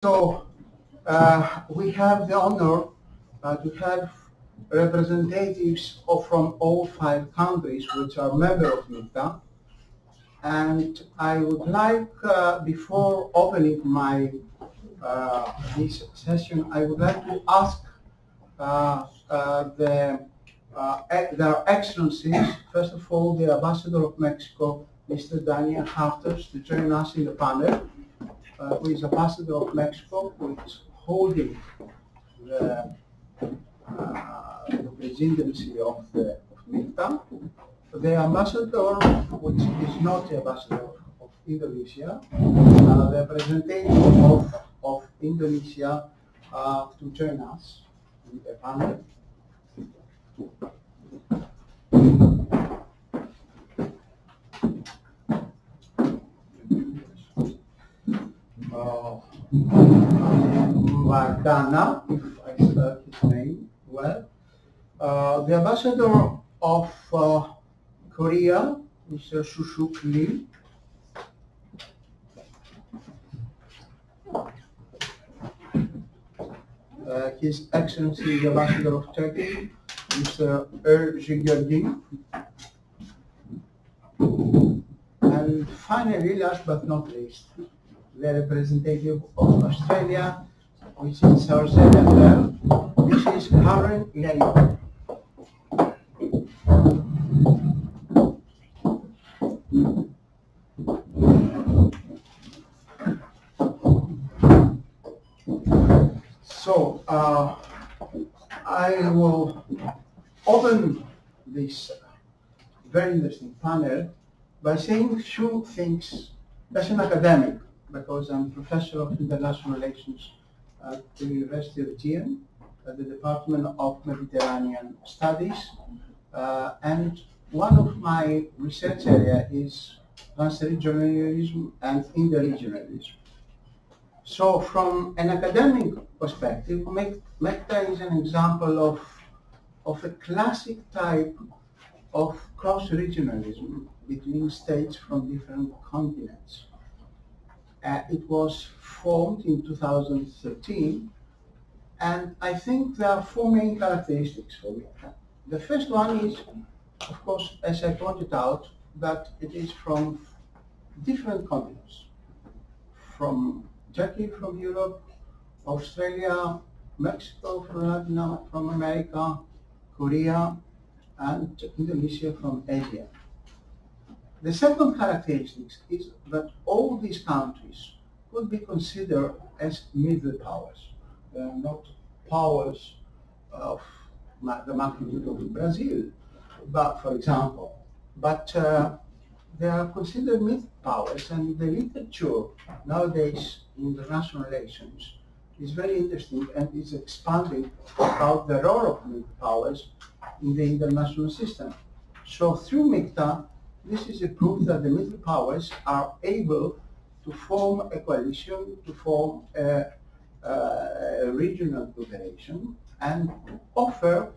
So we have the honor to have representatives from all 5 countries which are members of MIKTA. And I would like, before opening my this session, I would like to ask their excellencies, first of all, the Ambassador of Mexico, Mr. Daniel Hafters, to join us in the panel, who is Ambassador of Mexico, who is holding the presidency of MIKTA. The ambassador, which is not the ambassador of Indonesia, the representative of Indonesia to join us in the panel. Vardana, if I spell his name well. The ambassador of Korea, Mr. Shushuk Lee. His Excellency, the Ambassador of Turkey, Mr. Erjigerdin. And finally, last but not least, the representative of Australia, which is our Senator, Mrs. Karen Leahy. So I will open this very interesting panel by saying a few things as an academic, because I'm professor of international relations at the University of Gien, at the Department of Mediterranean Studies, and one of my research areas is transregionalism and interregionalism. So from an academic perspective, MIKTA is an example of a classic type of cross-regionalism between states from different continents. It was formed in 2013, and I think there are 4 main characteristics for MIKTA. The first one is, of course, as I pointed out, that it is from different continents, from Turkey from Europe, Australia, Mexico from America, Korea, and Indonesia from Asia. The second characteristic is that all these countries could be considered as middle powers. They are not powers of the magnitude of Brazil, but, for example, but they are considered middle powers, and the literature nowadays in international relations is very interesting and is expanding about the role of middle powers in the international system. So through MIKTA, this is a proof that the middle powers are able to form a coalition, to form a regional cooperation, and offer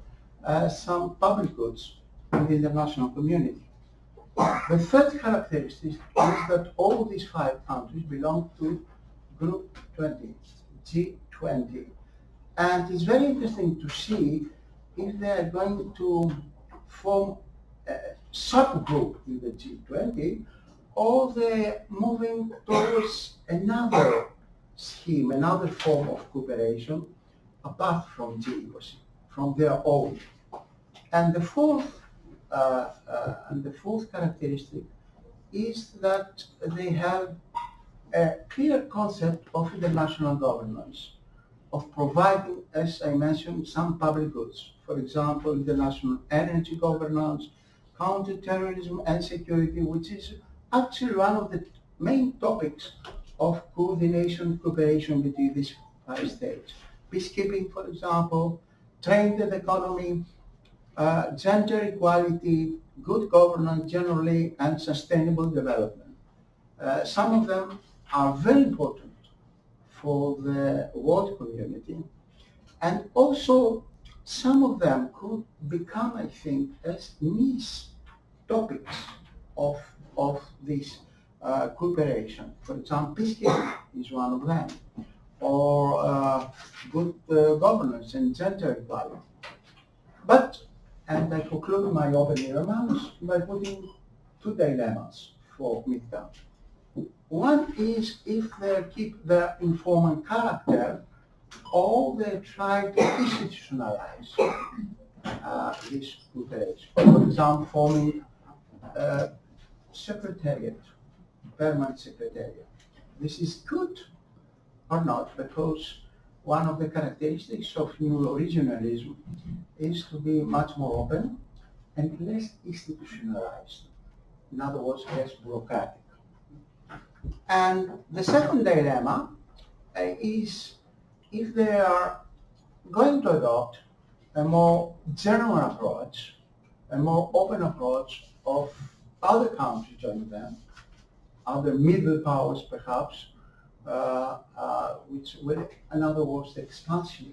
some public goods in the international community. The third characteristic is that all these 5 countries belong to Group 20, G20. And it's very interesting to see if they are going to form a subgroup in the G20, or they're moving towards another scheme, another form of cooperation, apart from G20, from their own. And the fourth characteristic is that they have a clear concept of international governance, of providing, as I mentioned, some public goods. For example, international energy governance, counter-terrorism and security, which is actually one of the main topics of coordination, cooperation between these 5 states. Peacekeeping, for example, trade and economy, gender equality, good governance generally, and sustainable development. Some of them are very important for the world community, and also some of them could become, I think, as niche topics of this cooperation. For example, peacekeeping is one of them. or good governance and gender equality. But, and I conclude my opening remarks by putting two dilemmas for MIKTA. One is if they keep their informal character, or they try to institutionalize this cooperation. For example, forming a secretariat, permanent secretariat. This is good or not, because one of the characteristics of new regionalism is to be much more open and less institutionalized. In other words, less bureaucratic. And the second dilemma is if they are going to adopt a more general approach, a more open approach of other countries joining them, other middle powers perhaps, which will, in other words, the expansion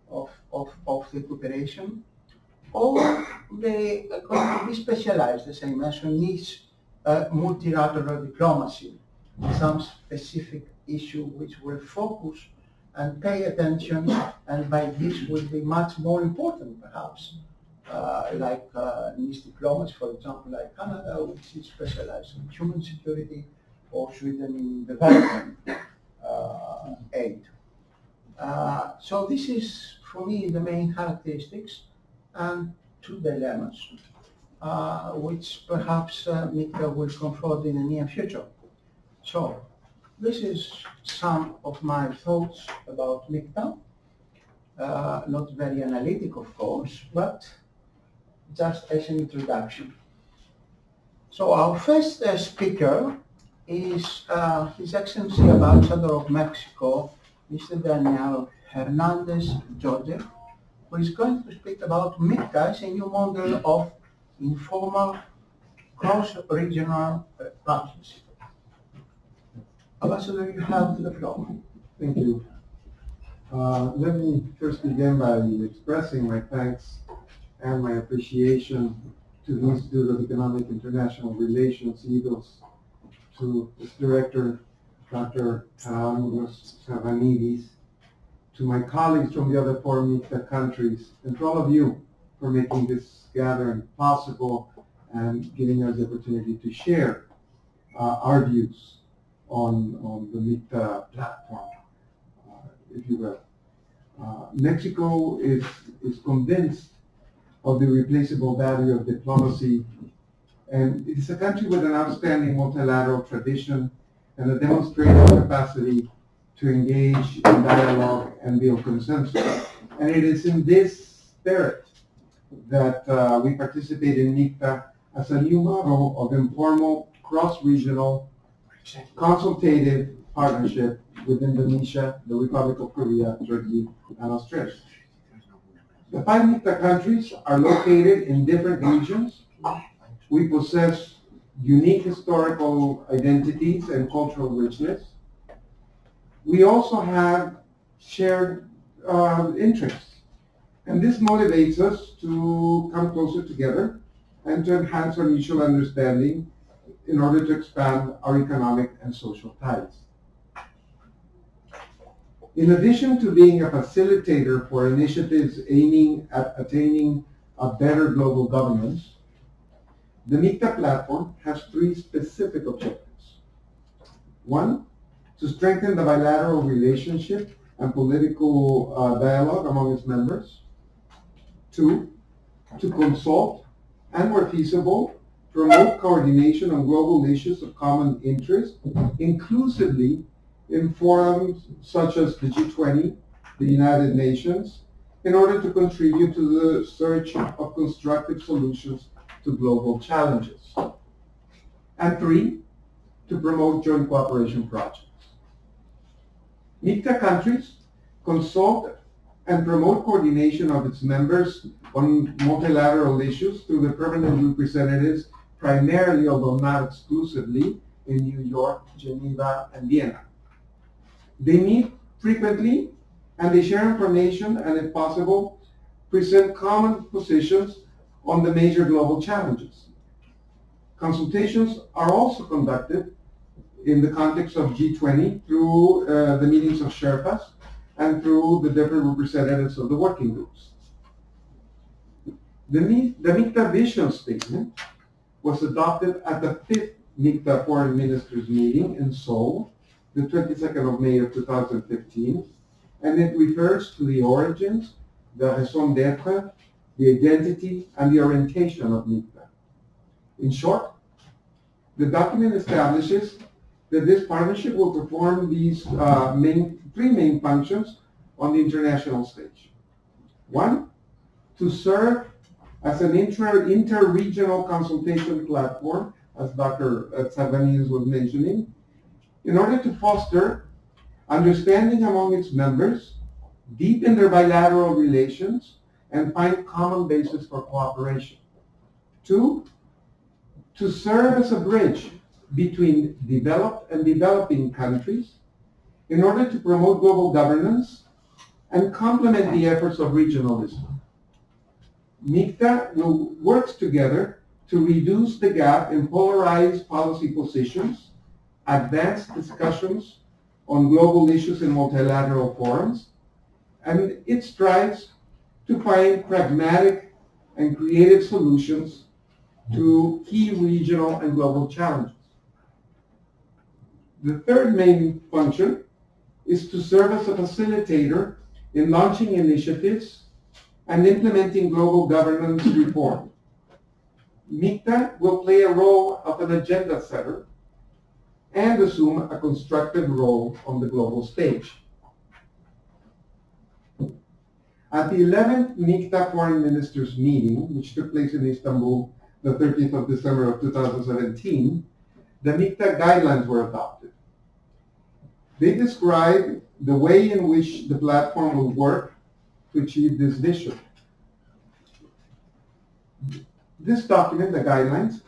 of the cooperation, or they are going to be specialized, as I mentioned, niche multilateral diplomacy, some specific issue which will focus and pay attention, and by this will be much more important perhaps, like niche diplomacy, for example, like Canada, which is specialized in human security, or Sweden in development aid. So this is, for me, the main characteristics and two dilemmas, which perhaps MIKTA will confront in the near future. So this is some of my thoughts about MIKTA. Not very analytic, of course, but just as an introduction. So our first speaker is His Excellency Ambassador of Mexico, Mr. Daniel Hernandez Joseph, who is going to speak about MIKTA as a new model of informal cross-regional partnership. Ambassador, you have the floor. Thank you. Let me first begin by expressing my thanks and my appreciation to the Institute of Economic International Relations, ΙΔΟΣ, to its director, Dr. Savanidis, to my colleagues from the other four MIKTA countries, and to all of you for making this gathering possible and giving us the opportunity to share our views on the MIKTA platform, if you will. Mexico is convinced of the irreplaceable value of diplomacy, and it is a country with an outstanding multilateral tradition and a demonstrated capacity to engage in dialogue and build consensus. And it is in this spirit that we participate in MIKTA as a new model of informal, cross-regional, consultative partnership with Indonesia, the Republic of Korea, Turkey, and Australia. The five MIKTA countries are located in different regions. We possess unique historical identities and cultural richness. We also have shared interests, and this motivates us to come closer together and to enhance our mutual understanding in order to expand our economic and social ties. In addition to being a facilitator for initiatives aiming at attaining a better global governance, the MIKTA platform has three specific objectives. One, to strengthen the bilateral relationship and political dialogue among its members. Two, to consult and, where feasible, promote coordination on global issues of common interest, inclusively in forums such as the G20, the United Nations, in order to contribute to the search of constructive solutions to global challenges. And three, to promote joint cooperation projects. MIKTA countries consult and promote coordination of its members on multilateral issues through the permanent representatives, primarily, although not exclusively, in New York, Geneva, and Vienna. They meet frequently, and they share information and, if possible, present common positions on the major global challenges. Consultations are also conducted in the context of G20 through the meetings of Sherpas and through the different representatives of the working groups. The MIKTA vision statement was adopted at the 5th MIKTA Foreign Ministers meeting in Seoul, the 22nd of May of 2015, and it refers to the origins, the raison d'être, the identity, and the orientation of MIKTA. In short, the document establishes that this partnership will perform these three main functions on the international stage. One, to serve as an inter-regional consultation platform, as Dr. Tsavanides was mentioning, in order to foster understanding among its members, deepen their bilateral relations, and find common basis for cooperation. Two, to serve as a bridge between developed and developing countries in order to promote global governance and complement the efforts of regionalism. MIKTA works together to reduce the gap in polarized policy positions, advance discussions on global issues in multilateral forums, and it strives to find pragmatic and creative solutions to key regional and global challenges. The third main function is to serve as a facilitator in launching initiatives and implementing global governance reform. MIKTA will play a role of an agenda setter and assume a constructive role on the global stage. At the 11th MIKTA Foreign Ministers meeting, which took place in Istanbul the 30th of December of 2017, the MIKTA guidelines were adopted. They describe the way in which the platform will work to achieve this vision. This document, the guidelines,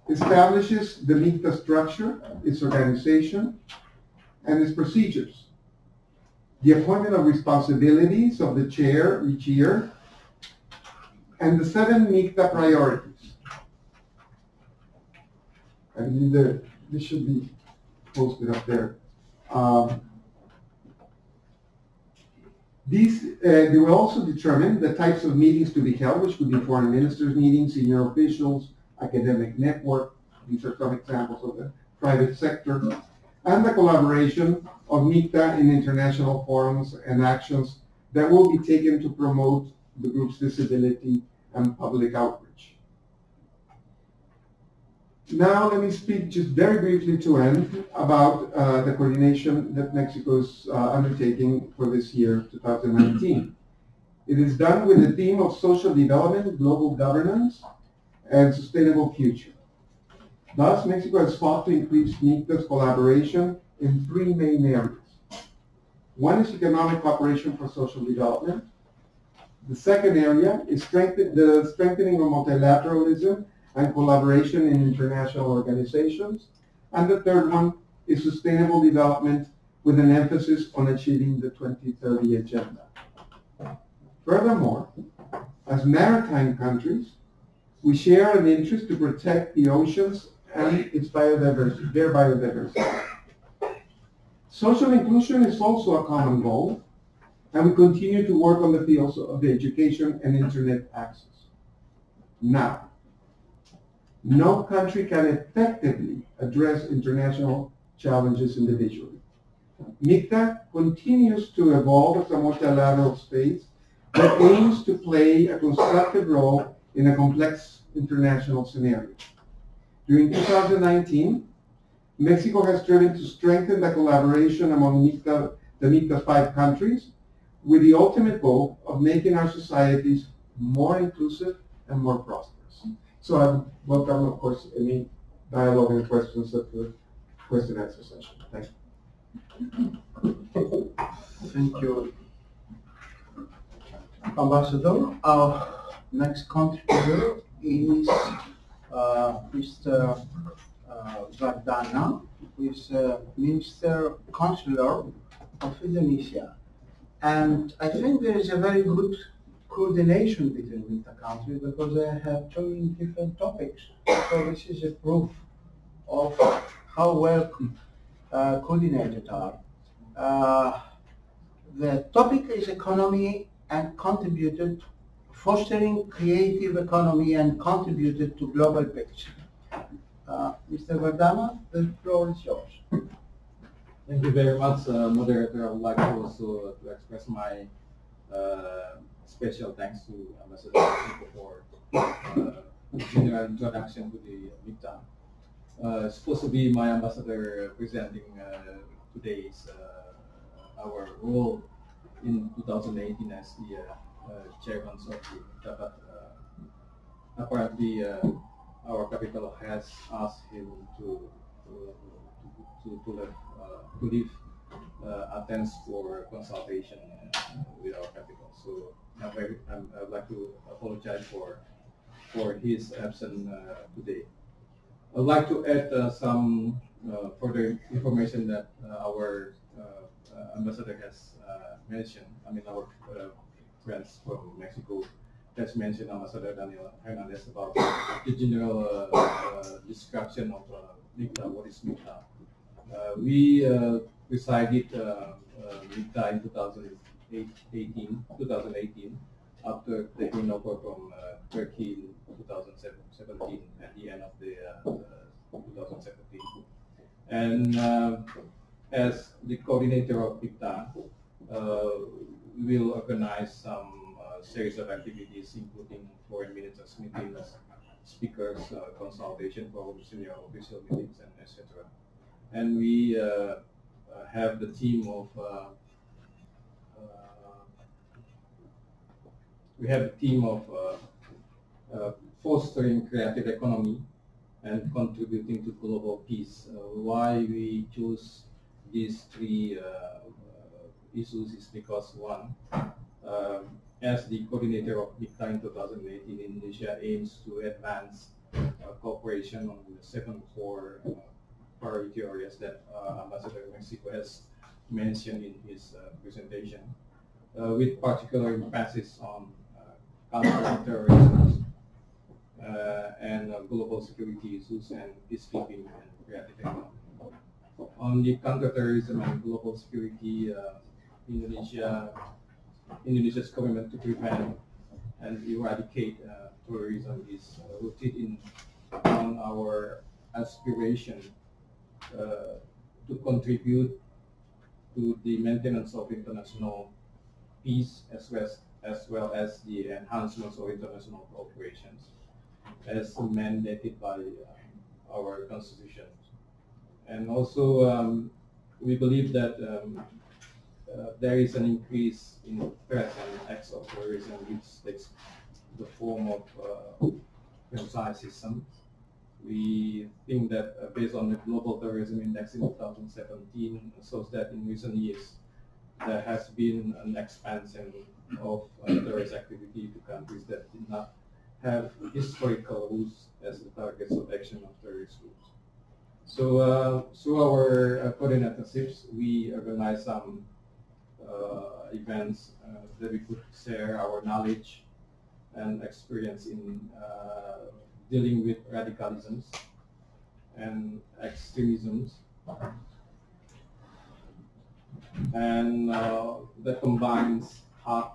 establishes the MIKTA structure, its organization, and its procedures. The appointment of responsibilities of the chair each year, and the 7 MIKTA priorities. I believe this should be posted up there. They will also determine the types of meetings to be held, which could be foreign ministers' meetings, senior officials, academic network. These are some examples of the private sector. And the collaboration of MIKTA in international forums and actions that will be taken to promote the group's visibility and public outreach. Now let me speak just very briefly to end about the coordination that Mexico is undertaking for this year, 2019. It is done with the theme of social development, global governance, and sustainable future. Thus, Mexico has sought to increase MIKTA's collaboration in 3 main areas. One is economic cooperation for social development. The second area is the strengthening of multilateralism and collaboration in international organizations. And the third one is sustainable development with an emphasis on achieving the 2030 agenda. Furthermore, as maritime countries, we share an interest to protect the oceans and its biodiversity, their biodiversity. Social inclusion is also a common goal, and we continue to work on the fields of the education and internet access. Now, no country can effectively address international challenges individually. MIKTA continues to evolve as a multilateral space that aims to play a constructive role in a complex international scenario. During 2019, Mexico has striven to strengthen the collaboration among the MIKTA's 5 countries with the ultimate goal of making our societies more inclusive and more prosperous. So I welcome, of course, any dialogue and questions at the question and answer session. Thank you. Thank you, Ambassador. Our next contributor is Mr. Vardana, who is Minister Consular of Indonesia. And I think there is a very good coordination between the countries because they have chosen different topics. So this is a proof of how well coordinated are. The topic is economy and contributed, fostering creative economy and contributed to global picture. Mr. Verdama, the floor is yours. Thank you very much, moderator. I would like to also to express my special thanks to Ambassador Mexiko for general introduction to the MIKTA. It's supposed to be my ambassador presenting today's our role in 2018 as the chairman of the MIKTA, but apparently our capital has asked him to leave Athens for consultation with our capital. So I'd like to apologize for his absence today. I'd like to add some further information that our ambassador has mentioned. I mean, our friends from Mexico has mentioned, Ambassador Daniel Hernandez, about the general description of MIKTA. What is MIKTA? We decided MIKTA in 2018 after taking over from Turkey in 2017 at the end of the 2017. And as the coordinator of MIKTA, we will organize some series of activities, including foreign ministers meetings, speakers, consultation for senior official meetings, and etc. And we have the theme of fostering creative economy and contributing to global peace. Why we choose these three issues is because, one, as the coordinator of MIKTA in 2018, Indonesia aims to advance cooperation on the 7 core priority areas that Ambassador Mexico has mentioned in his presentation, with particular emphasis on counter-terrorism and global security issues and peacekeeping and creative economy. On the counter-terrorism and global security, Indonesia's commitment to prevent and eradicate tourism is rooted on our aspiration to contribute to the maintenance of international peace as well as the enhancement of international cooperations as mandated by our constitution. And also we believe that there is an increase in threats and acts of terrorism which takes the form of franchise. We think that based on the Global Terrorism Index in 2017 shows that in recent years there has been an expansion of terrorist activity to countries that did not have historical roots as the targets of action of terrorist groups. So through our coordinatorships, we organize some events that we could share our knowledge and experience in dealing with radicalisms and extremisms, and that combines hard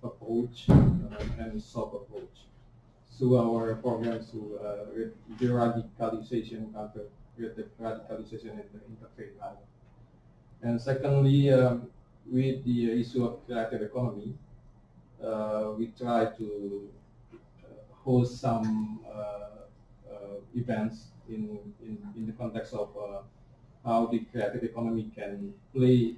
approach and soft approach through our programs to de-radicalization, radicalization in the interfaith life. And secondly, with the issue of creative economy, we try to host some events in the context of how the creative economy can play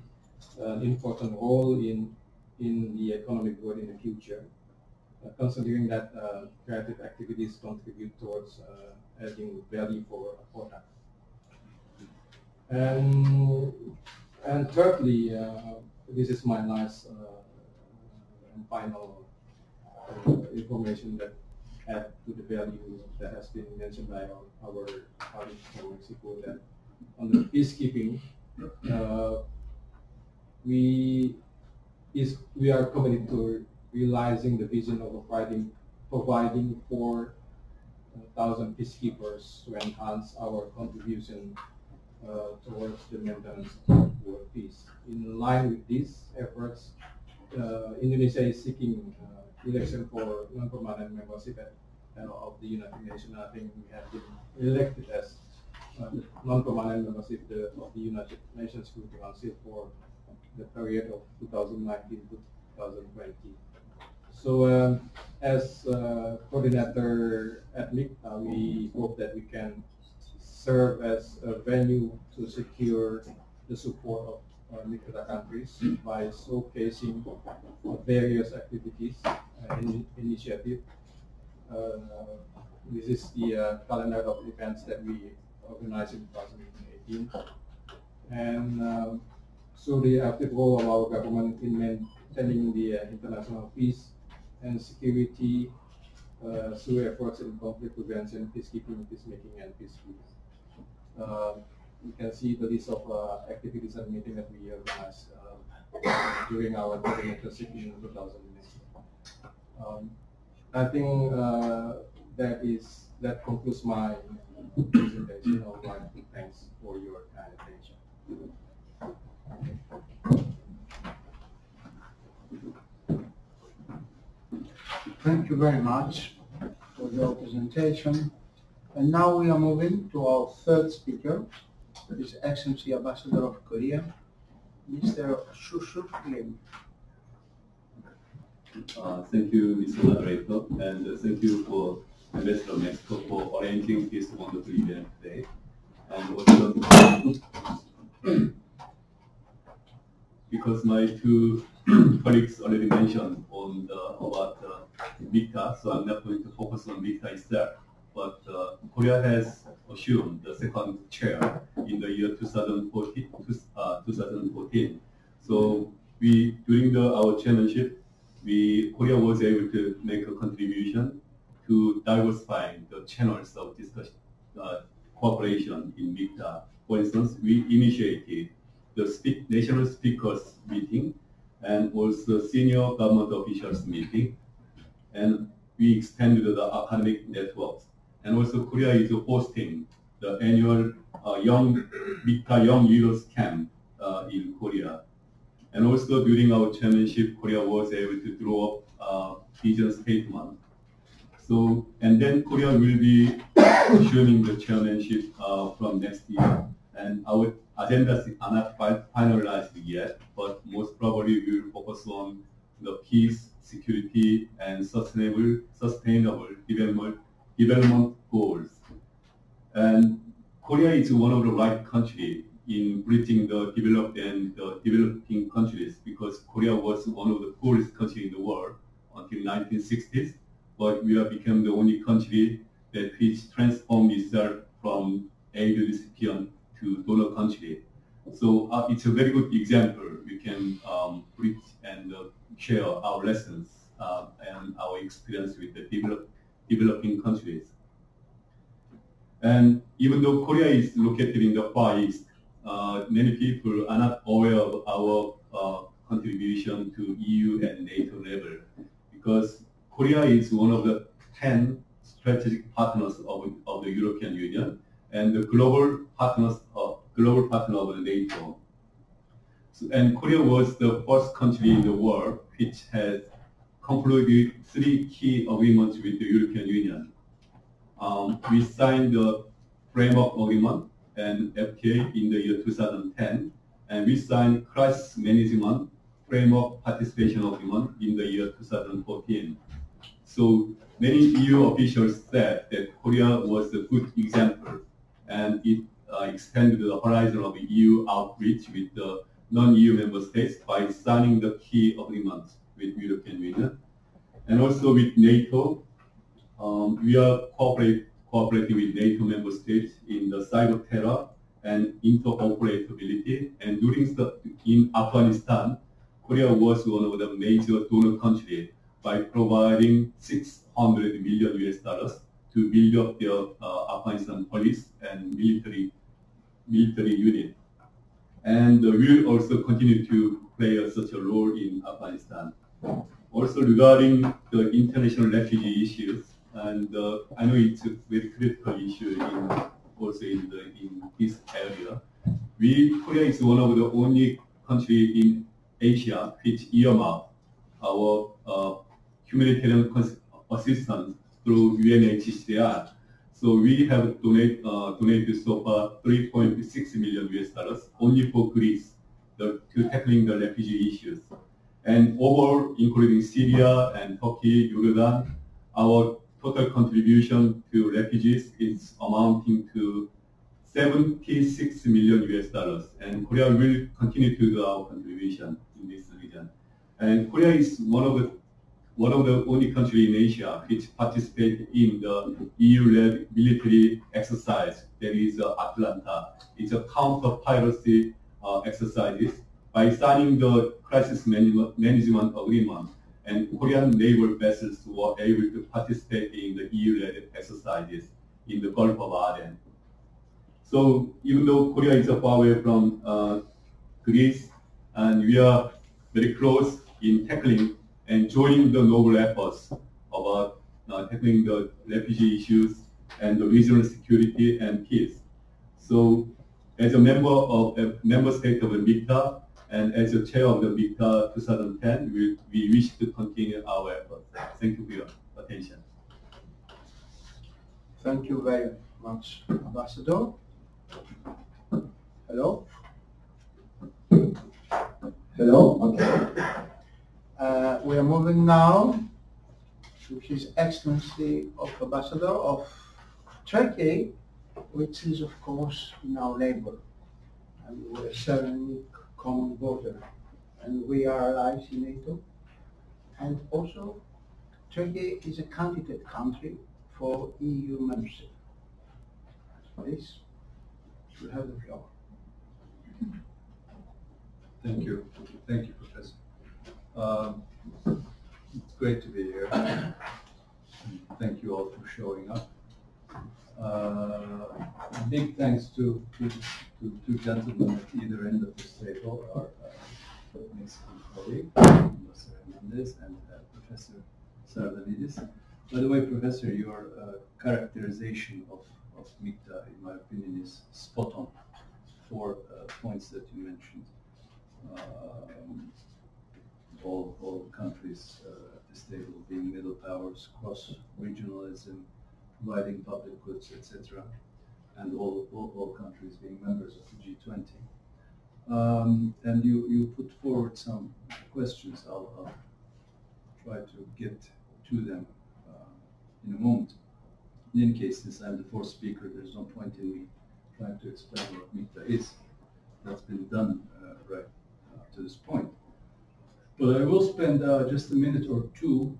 an important role in the economic growth in the future, considering that creative activities contribute towards adding value for a product. And thirdly, this is my last and final information that add to the value that has been mentioned by our colleagues from Mexico, that on the peacekeeping, we are committed to realizing the vision of providing 4,000 peacekeepers to enhance our contribution towards the maintenance of world peace. In line with these efforts, Indonesia is seeking election for non-permanent membership of the United Nations. I think we have been elected as the non-permanent membership of the United Nations Security Council for the period of 2019 to 2020. So as coordinator at MIKTA, we hope that we can serve as a venue to secure the support of MIKTA countries by showcasing various activities and initiatives. This is the calendar of events that we organized in 2018. And through the active role of our government in maintaining the international peace and security through efforts in conflict prevention, peacekeeping, peacemaking, and peacekeeping. You can see the list of activities and meetings that we organized during our coordinatorship in 2019. I think that concludes my presentation. I would like to thank for your kind attention. Thank you very much for your presentation. And now we are moving to our third speaker, His Excellency Ambassador of Korea, Mr. Shushu Lim. Thank you, Mr. Moderator, and thank you for Ambassador of Mexico for arranging this wonderful event today. And also, because my two colleagues already mentioned about MIKTA, so I'm not going to focus on MIKTA itself. But Korea has assumed the second chair in the year 2014. So during our chairmanship, Korea was able to make a contribution to diversifying the channels of discussion, cooperation in MIKTA. For instance, we initiated the national speakers meeting and also senior government officials meeting, and we expanded the academic networks. And also Korea is hosting the annual MIKTA Young Leaders Camp in Korea. And also during our chairmanship, Korea was able to draw up a vision statement. So, and then Korea will be assuming the chairmanship from next year. And our agendas are not finalized yet, but most probably we will focus on the peace, security, and sustainable development goals. And Korea is one of the right countries in bridging the developed and the developing countries, because Korea was one of the poorest countries in the world until 1960s, but we have become the only country that which transformed itself from aid recipient to donor country. So it's a very good example. We can bridge and share our lessons and our experience with the developing countries. And even though Korea is located in the Far East, many people are not aware of our contribution to EU and NATO level, because Korea is one of the 10 strategic partners of the European Union and the global partner of the NATO. So, and Korea was the first country in the world which has concluded 3 key agreements with the European Union. We signed the framework agreement and FTA in the year 2010, and we signed crisis management framework participation agreement in the year 2014. So many EU officials said that Korea was a good example, and it expanded the horizon of EU outreach with the non-EU member states by signing the key agreements with European Union. And also with NATO, we are cooperating with NATO member states in the cyber terror and interoperability. And in Afghanistan, Korea was one of the major donor countries by providing $600 million to build up their Afghanistan police and military unit. And we will also continue to play such a role in Afghanistan. Also regarding the international refugee issues, and I know it's a very critical issue in this area. Korea is one of the only country in Asia which earmark our humanitarian assistance through UNHCR. So we have donated so far $3.6 million only for Greece to tackling the refugee issues. And overall, including Syria and Turkey, Jordan, our total contribution to refugees is amounting to $76 million. And Korea will continue to do our contribution in this region. And Korea is one of the only countries in Asia which participate in the EU-led military exercise that is Atlanta. It's a counter-piracy exercises. By signing the crisis management agreement, and Korean naval vessels were able to participate in the EU-led exercises in the Gulf of Aden. So even though Korea is far away from Greece, and we are very close in tackling and joining the noble efforts about tackling the refugee issues and the regional security and peace. So as a member state of the MIKTA, and as the chair of the MIKTA 2010, we wish to continue our efforts. Thank you for your attention. Thank you very much, Ambassador. Hello? Hello? Okay. We are moving now to His Excellency of Ambassador of Turkey, which is of course in our neighbor, and we are sharing common border, and we are allies in NATO, and also Turkey is a candidate country for EU membership. Please, you have the floor. Thank you, Professor. It's great to be here. Thank you all for showing up. Big thanks to two gentlemen at either end of this table, our Mexican colleague, and Professor Sarvalidis. By the way, Professor, your characterization of MIKTA, in my opinion, is spot on. 4 points that you mentioned. All countries at this table being middle powers, cross-regionalism, providing public goods, etc., and all countries being members of the G20. And you put forward some questions. I'll try to get to them in a moment. In any case, since I'm the 4th speaker, there's no point in me trying to explain what MIKTA is. That's been done right to this point. But I will spend just a minute or two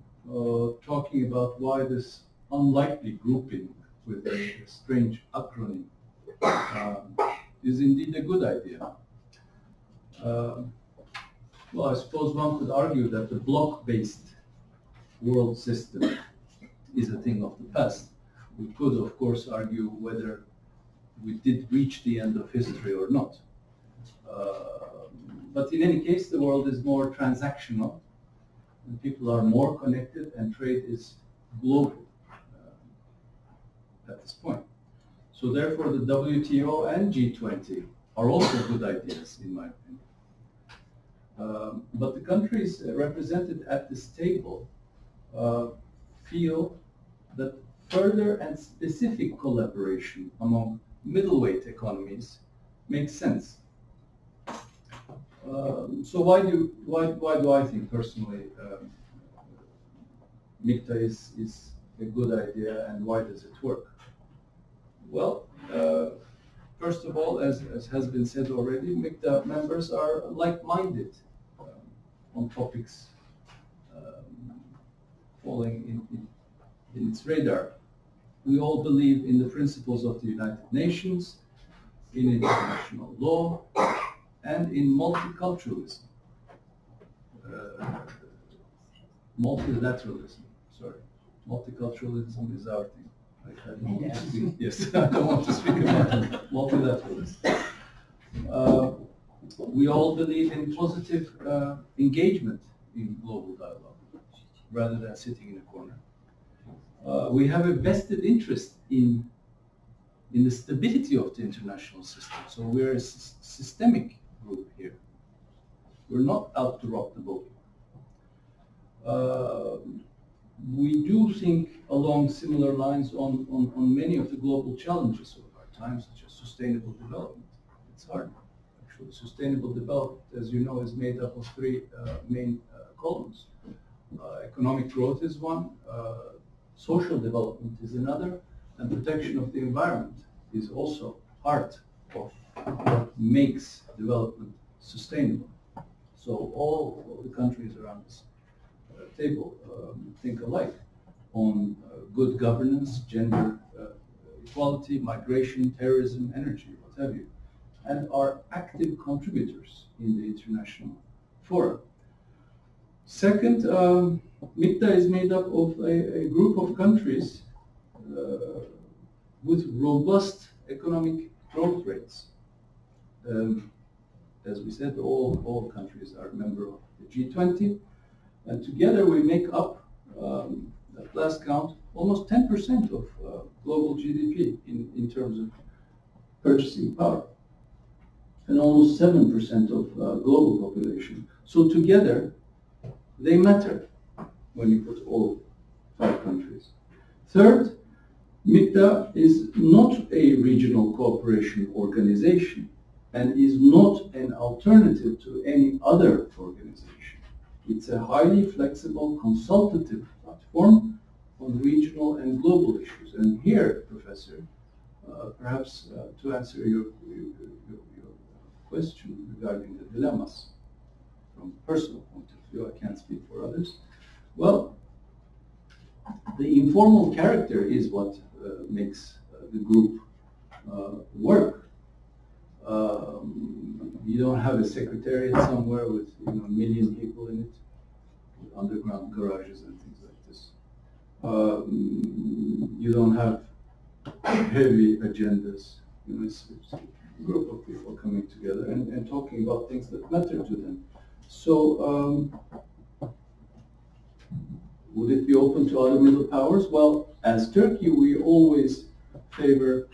talking about why this unlikely grouping with a strange acronym is indeed a good idea. Well, I suppose one could argue that the block-based world system is a thing of the past. We could, of course, argue whether we did reach the end of history or not. But in any case, the world is more transactional, and people are more connected, and trade is global at this point. So therefore, the WTO and G20 are also good ideas, in my opinion. But the countries represented at this table feel that further and specific collaboration among middleweight economies makes sense. So why do I think personally MIKTA is a good idea, and why does it work? Well, first of all, as has been said already, MIKTA members are like-minded on topics falling in its radar. We all believe in the principles of the United Nations, in international law, and in multiculturalism. Multilateralism, sorry. Multiculturalism is our thing. I don't want to speak, yes, I don't want to speak about multilateralism. We all believe in positive engagement in global dialogue, rather than sitting in a corner. We have a vested interest in in the stability of the international system. So we're a systemic group here. We're not out to rock the boat. We do think along similar lines on many of the global challenges of our time, such as sustainable development. It's hard. Actually, sustainable development, as you know, is made up of three main columns. Economic growth is one, social development is another, and protection of the environment is also part of what makes development sustainable. So all the countries around this table think alike on good governance, gender equality, migration, terrorism, energy, what have you, and are active contributors in the international forum. Second, MIKTA is made up of a group of countries with robust economic growth rates. As we said, all countries are a member of the G20, and together we make up, at last count, almost 10% of global GDP in terms of purchasing power, and almost 7% of global population. So together, they matter when you put all 5 countries. Third, MIKTA is not a regional cooperation organization and is not an alternative to any other organization. It's a highly flexible consultative platform on regional and global issues. And here, Professor, perhaps to answer your question regarding the dilemmas from a personal point of view, I can't speak for others. Well, the informal character is what makes the group work. You don't have a secretariat somewhere with a million people in it, with underground garages and things like this. You don't have heavy agendas. It's a group of people coming together and talking about things that matter to them. So, would it be open to other middle powers? Well, as Turkey, we always favor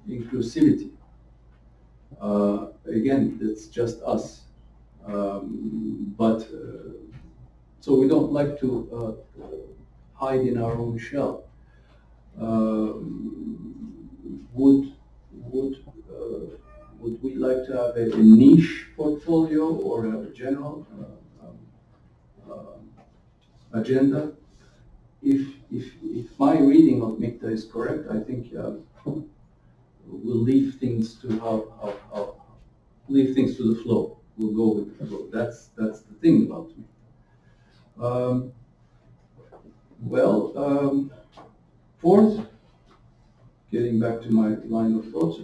inclusivity. Again, it's just us. So we don't like to hide in our own shell. Would we like to have a niche portfolio or a general agenda? If my reading of MIKTA is correct, I think we'll leave things to leave things to the flow. We'll go with the flow. That's the thing about MIKTA. Fourth, getting back to my line of thought,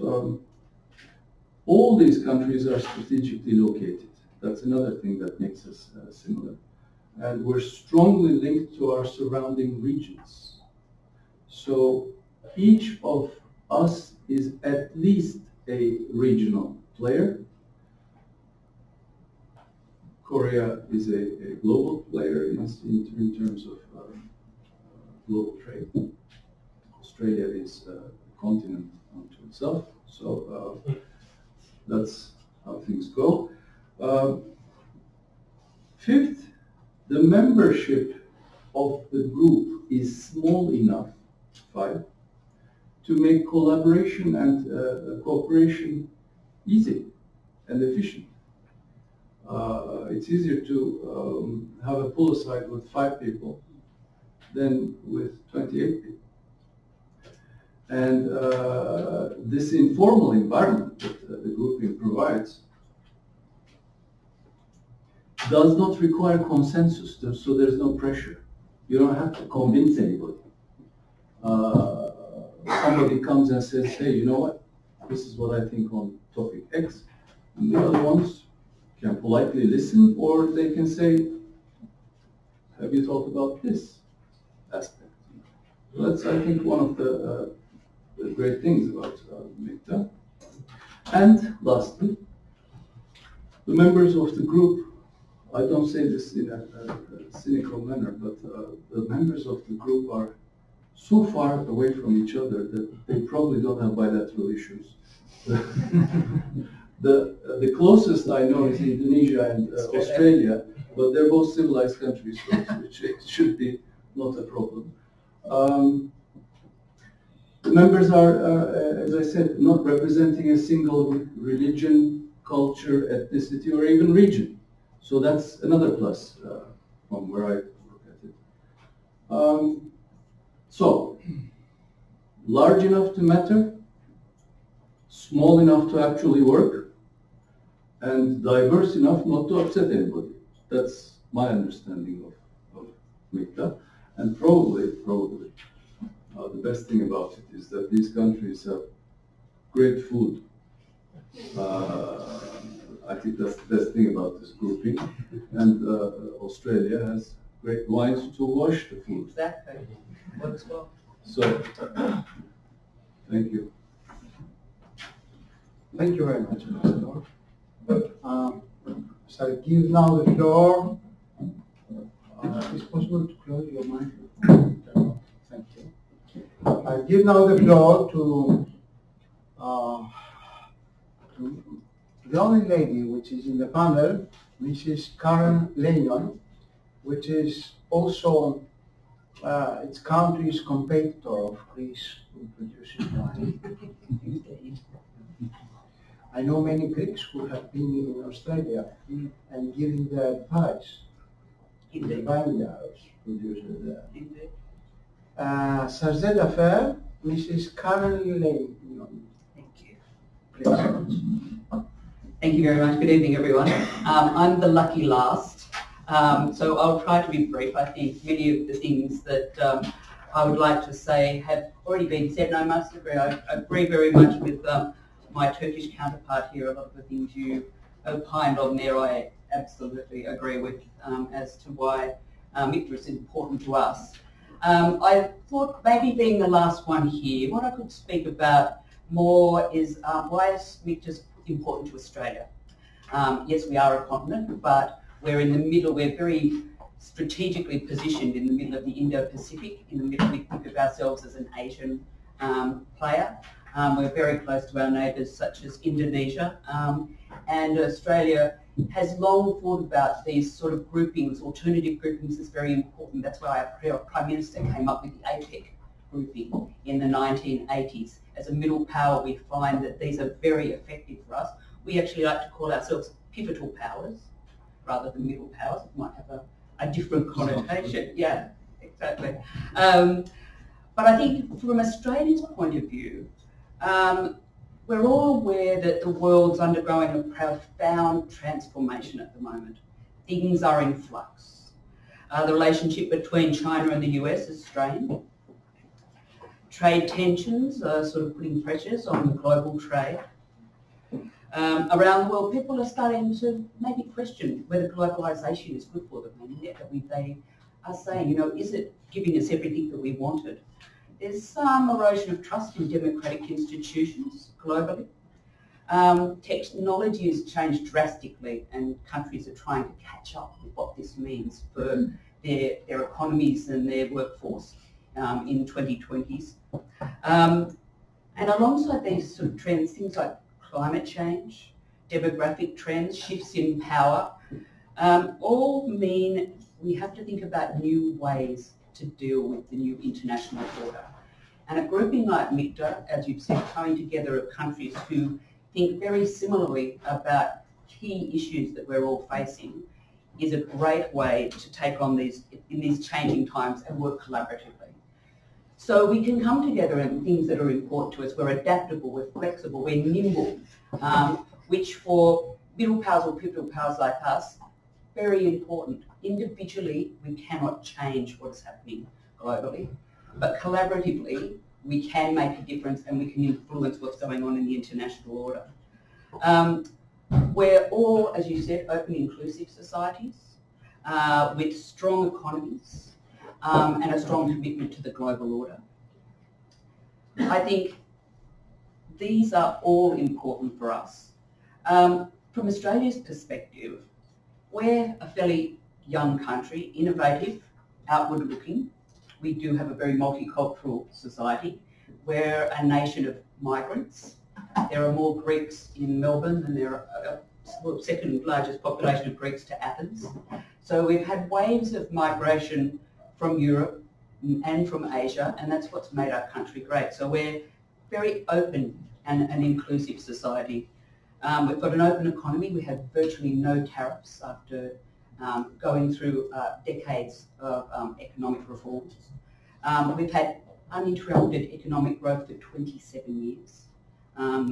all these countries are strategically located. That's another thing that makes us similar. And we're strongly linked to our surrounding regions. So each of us is at least a regional player. Korea is a global player in terms of global trade. Australia is a continent unto itself. So that's how things go. Fifth, the membership of the group is small enough, 5, to make collaboration and cooperation easy and efficient. It's easier to have a pull aside with 5 people than with 28 people. And this informal environment that the grouping provides does not require consensus, so there's no pressure. You don't have to convince anybody. Somebody comes and says, hey, you know what? This is what I think on topic X. And the other ones can politely listen, or they can say, have you thought about this aspect? So that's, I think, one of the great things about MIKTA. And lastly, the members of the group, I don't say this in a cynical manner, but the members of the group are so far away from each other that they probably don't have bilateral issues. The closest I know is Indonesia and Australia, but they're both civilized countries, so it should be not a problem. The members are, as I said, not representing a single religion, culture, ethnicity, or even region. So that's another plus from where I look at it. So, large enough to matter, small enough to actually work, and diverse enough not to upset anybody. That's my understanding of MIKTA. And probably, the best thing about it is that these countries have great food. I think that's the best thing about this grouping. And Australia has great wines to wash the food. Exactly. Works well. So, thank you. Thank you very much, Ambassador. So I give now the floor. Is it possible to close your microphone? Thank you. I give now the floor to the only lady which is in the panel, Mrs. Karen Lennon, which is also its country's competitor of Greece who produces wine. I know many Greeks who have been in Australia and giving their advice to the vineyards producers there. Chargée d'affaires, Mrs. Karen Lennon. Thank you. Please. Thank you very much. Good evening, everyone. I'm the lucky last, so I'll try to be brief. I think many of the things that I would like to say have already been said, and I must agree. I agree very much with my Turkish counterpart here. A lot of the things you opined on there, I absolutely agree with as to why MIKTA is important to us. I thought maybe being the last one here, what I could speak about more is why is MIKTA important to Australia. Yes, we are a continent, but we're in the middle, we're very strategically positioned in the middle of the Indo-Pacific. In the middle, we think of ourselves as an Asian player. We're very close to our neighbours such as Indonesia, and Australia has long thought about these sort of groupings, alternative groupings is very important. That's why our Prime Minister came up with the APEC grouping in the 1980s. As a middle power, we find that these are very effective for us. We actually like to call ourselves pivotal powers rather than middle powers. It might have a different connotation. Yeah, exactly. But I think from Australia's point of view, we're all aware that the world's undergoing a profound transformation at the moment. Things are in flux. The relationship between China and the US is strained. Trade tensions are sort of putting pressures on global trade. Around the world, people are starting to maybe question whether globalisation is good for them. And yet they are saying, you know, is it giving us everything that we wanted? There's some erosion of trust in democratic institutions globally. Technology has changed drastically and countries are trying to catch up with what this means for their economies and their workforce in 2020s. And alongside these sort of trends, things like climate change, demographic trends, shifts in power, all mean we have to think about new ways to deal with the new international order. And a grouping like MIKTA, as you've said, coming together of countries who think very similarly about key issues that we're all facing, is a great way to take on these, in these changing times, and work collaboratively. So we can come together in things that are important to us. We're adaptable, we're flexible, we're nimble, which for middle powers or pivotal powers like us, very important. Individually, we cannot change what is happening globally, but collaboratively, we can make a difference and we can influence what's going on in the international order. We're all, as you said, open, inclusive societies with strong economies and a strong commitment to the global order. I think these are all important for us. From Australia's perspective, we're a fairly young country, innovative, outward-looking. we do have a very multicultural society. We're a nation of migrants. There are more Greeks in Melbourne than there are, well, second largest population of Greeks to Athens. So we've had waves of migration from Europe and from Asia, and that's what's made our country great. So we're very open and an inclusive society. We've got an open economy. We have virtually no tariffs after going through decades of economic reforms. We've had uninterrupted economic growth for 27 years,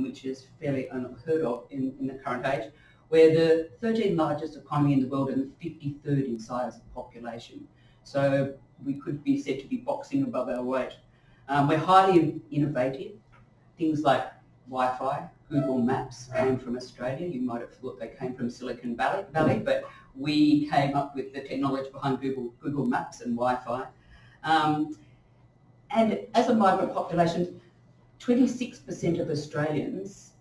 which is fairly unheard of in the current age. We're the 13th largest economy in the world and the 53rd in size of population. So we could be said to be boxing above our weight. We're highly innovative. Things like Wi-Fi, Google Maps came from Australia. You might have thought they came from Silicon Valley, but we came up with the technology behind Google Maps and Wi-Fi. And as a migrant population, 26% of Australians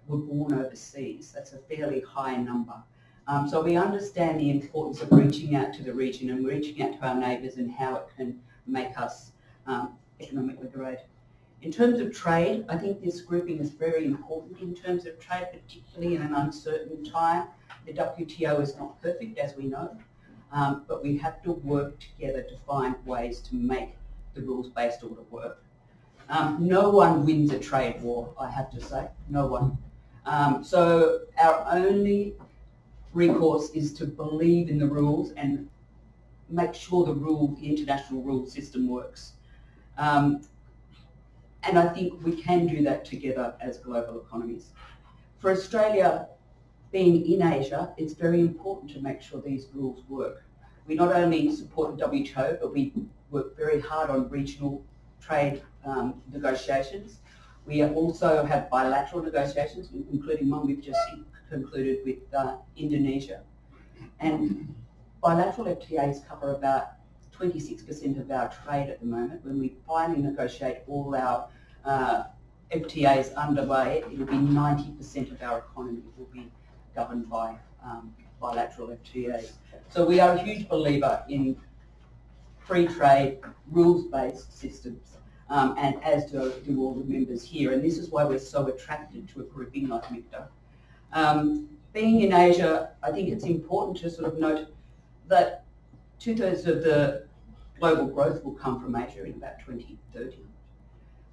were born overseas. That's a fairly high number. So we understand the importance of reaching out to the region and reaching out to our neighbours and how it can make us economically great. In terms of trade, I think this grouping is very important in terms of trade, particularly in an uncertain time. The WTO is not perfect, as we know, but we have to work together to find ways to make the rules-based order work. No one wins a trade war, I have to say, no one. So our only recourse is to believe in the rules and make sure the international rule system works. And I think we can do that together as global economies. For Australia, being in Asia, it's very important to make sure these rules work. We not only support the WTO, but we work very hard on regional trade negotiations. We also have bilateral negotiations, including one we've just concluded with Indonesia. And bilateral FTAs cover about 26% of our trade at the moment. When we finally negotiate all our FTAs underway, it will be 90% of our economy will be governed by bilateral FTAs. So we are a huge believer in free trade, rules-based systems, and as do all the members here. And this is why we're so attracted to a grouping like MIKTA. Being in Asia, I think it's important to sort of note that 2/3 of the global growth will come from Asia in about 2030.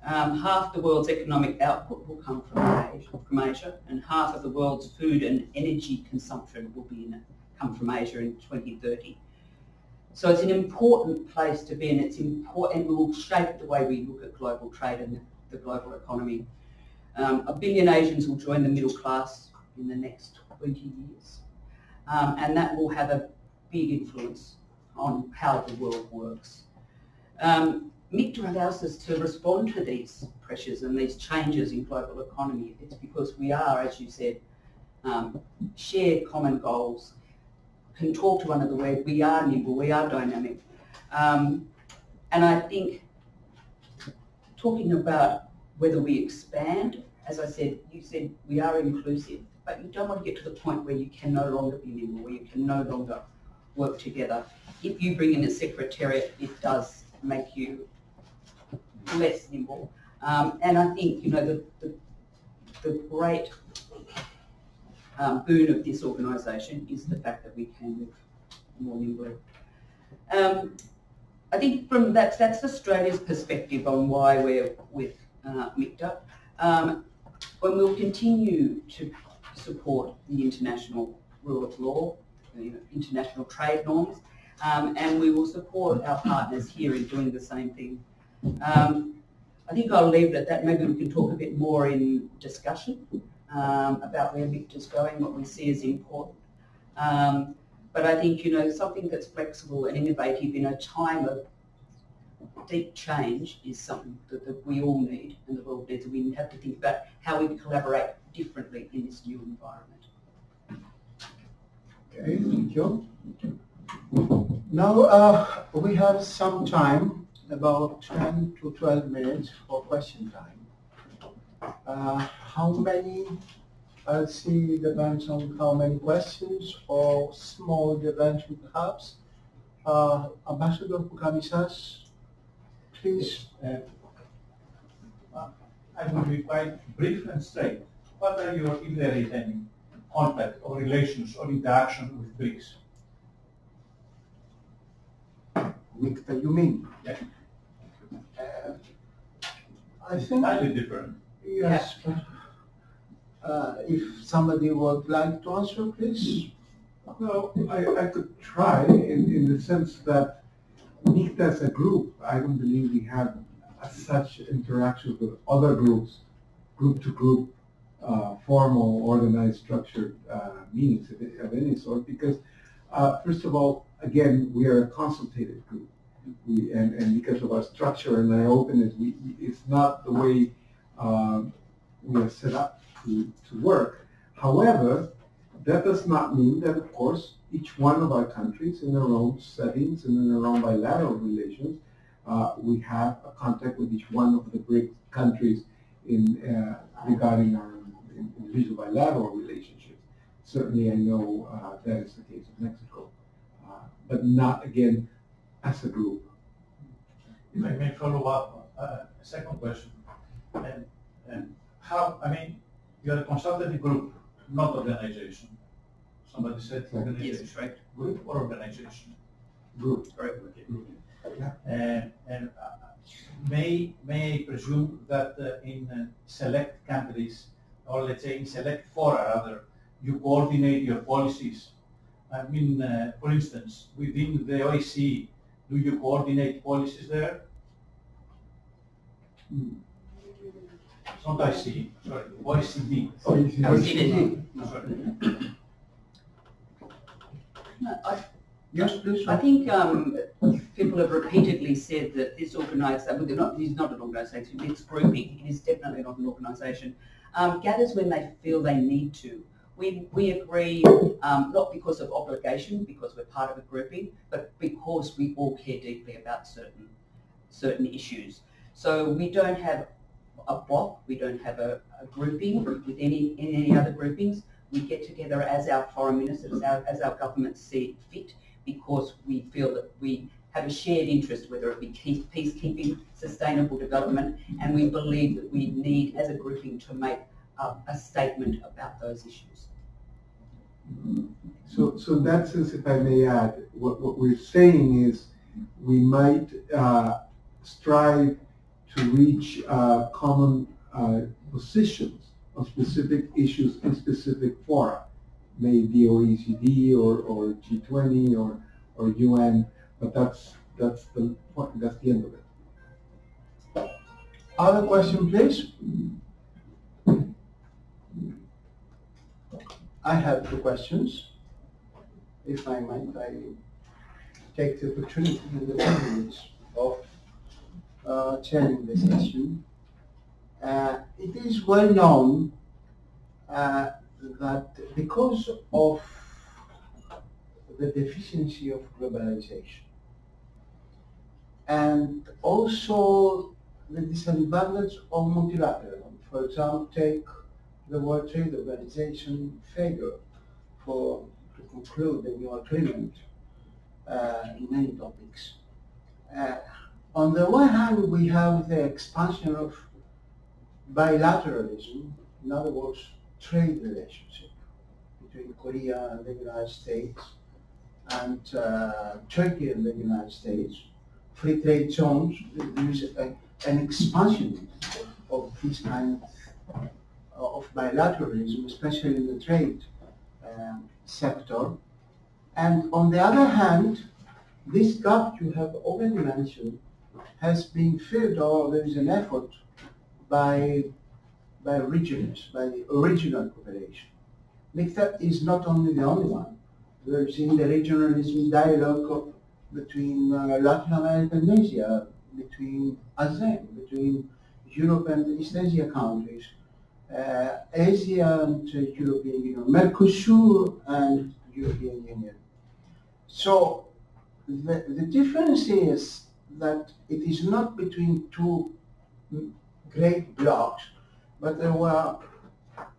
Half the world's economic output will come from Asia, and half of the world's food and energy consumption will come from Asia in 2030. So it's an important place to be, and it's important, and will shape the way we look at global trade and the global economy. 1 billion Asians will join the middle class in the next 20 years, and that will have a big influence on how the world works. MIKTA allows us to respond to these pressures and these changes in global economy. It's because we are, as you said, share common goals, can talk to one another where we are nimble, we are dynamic. And I think talking about whether we expand, as I said, you said we are inclusive, but you don't want to get to the point where you can no longer be nimble, where you can no longer work together. If you bring in a secretariat, it does make you less nimble. And I think, you know, the great boon of this organisation is the fact that we can move more nimbly. I think from that's Australia's perspective on why we're with MIKTA. When we'll continue to support the international rule of law, international trade norms, and we will support our partners here in doing the same thing. I think I'll leave it at that. Maybe we can talk a bit more in discussion about where MIKTA's going, what we see as important. But I think, you know, something that's flexible and innovative in a time of deep change is something that we all need and the world needs. We have to think about how we collaborate differently in this new environment. Okay, thank you. Now we have some time, about 10 to 12 minutes for question time. How many? I'll see, depends on how many questions or small intervention perhaps. Ambassador Pukanisas, please. I will be quite brief and straight. What are your, if there is any, contact or relations or interaction with BRICS? MIKTA, you mean? Yeah. I think, Slightly different. yes. If somebody would like to answer, please. Well, I could try in the sense that MIKTA as a group, I don't believe we have such interactions with other groups, group-to-group, formal, organized, structured meetings of any sort, because first of all, again, we are a consultative group. And because of our structure and our openness, it's not the way we are set up to work. However, that does not mean that, of course, each one of our countries in their own settings and in their own bilateral relations, we have a contact with each one of the BRICS countries regarding our individual bilateral relationships. Certainly I know that is the case of Mexico, but not, again, as a group. If I may follow up, a second question. And how, I mean, you're a consultative group, not organization. Somebody said organization. Yes, right. Group or organization? Group. Right. Okay. Group. Yeah. And may I presume that in select countries, or let's say in select fora rather, you coordinate your policies? I mean, for instance, within the OSCE, do you coordinate policies there? It's not IC, sorry, OECD. OECD. Sorry. Yes, please. I think people have repeatedly said that this organisation, well, it is not an organisation, it's grouping, it is definitely not an organisation, gathers when they feel they need to. We agree, not because of obligation, because we're part of a grouping, but because we all care deeply about certain issues. So we don't have a block, we don't have a grouping with any other groupings. We get together as our foreign ministers, as our governments see fit, because we feel that we have a shared interest, whether it be peacekeeping, sustainable development, and we believe that we need, as a grouping, to make a statement about those issues. So in that sense, if I may add, what we're saying is we might strive to reach common positions on specific issues in specific fora, maybe OECD or G20 or UN, but that's the point, that's the end of it. Other question, please? I have two questions. If I might, I take the opportunity and the privilege of chairing this session. It is well known that because of the deficiency of globalization and also the disadvantage of multilateralism, for example, take the World Trade Organization failure to conclude the new agreement in many topics. On the one hand, we have the expansion of bilateralism, in other words, trade relationship between Korea and the United States and Turkey and the United States, free trade zones. There is an expansion of this kind of bilateralism, especially in the trade sector. And on the other hand, this gap you have already mentioned has been filled, or there is an effort by regions, by the original cooperation. MIKTA is not only the only one. There is in the regionalism dialogue between Latin America and Asia, between ASEAN, between Europe and East Asia countries, Asia and European Union, Mercosur and European Union. So the difference is that it is not between two great blocs, but there were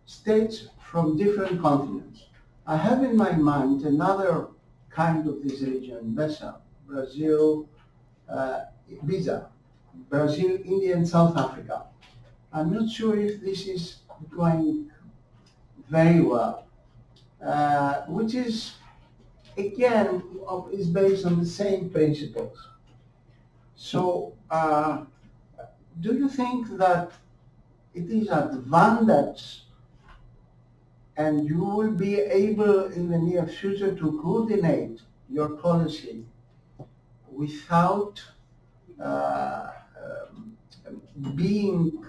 states from different continents. I have in my mind another kind of this region, Brazil, Brazil, India, and South Africa. I'm not sure if this is going very well, which is, again, is based on the same principles. So, do you think that it is advantage and you will be able in the near future to coordinate your policy without being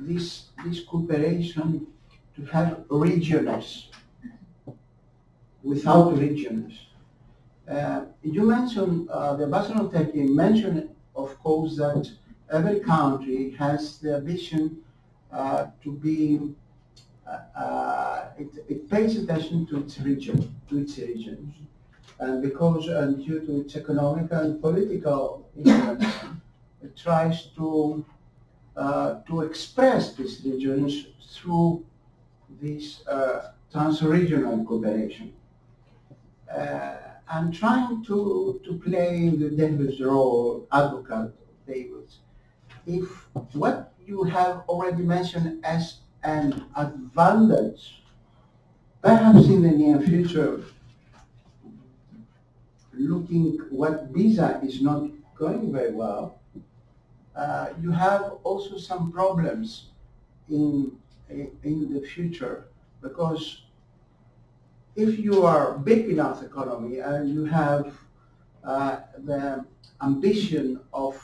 this cooperation to have regions, without regions? You mentioned, the ambassador of Turkey mentioned, of course, that every country has the ambition to be, it pays attention to its region, and because due to its economic and political influence, it tries to express these regions through this trans-regional cooperation. I'm trying to play the devil's role, advocate David. If what you have already mentioned as an advantage, perhaps in the near future, looking what visa is not going very well, you have also some problems in the future, because if you are big enough economy and you have the ambition of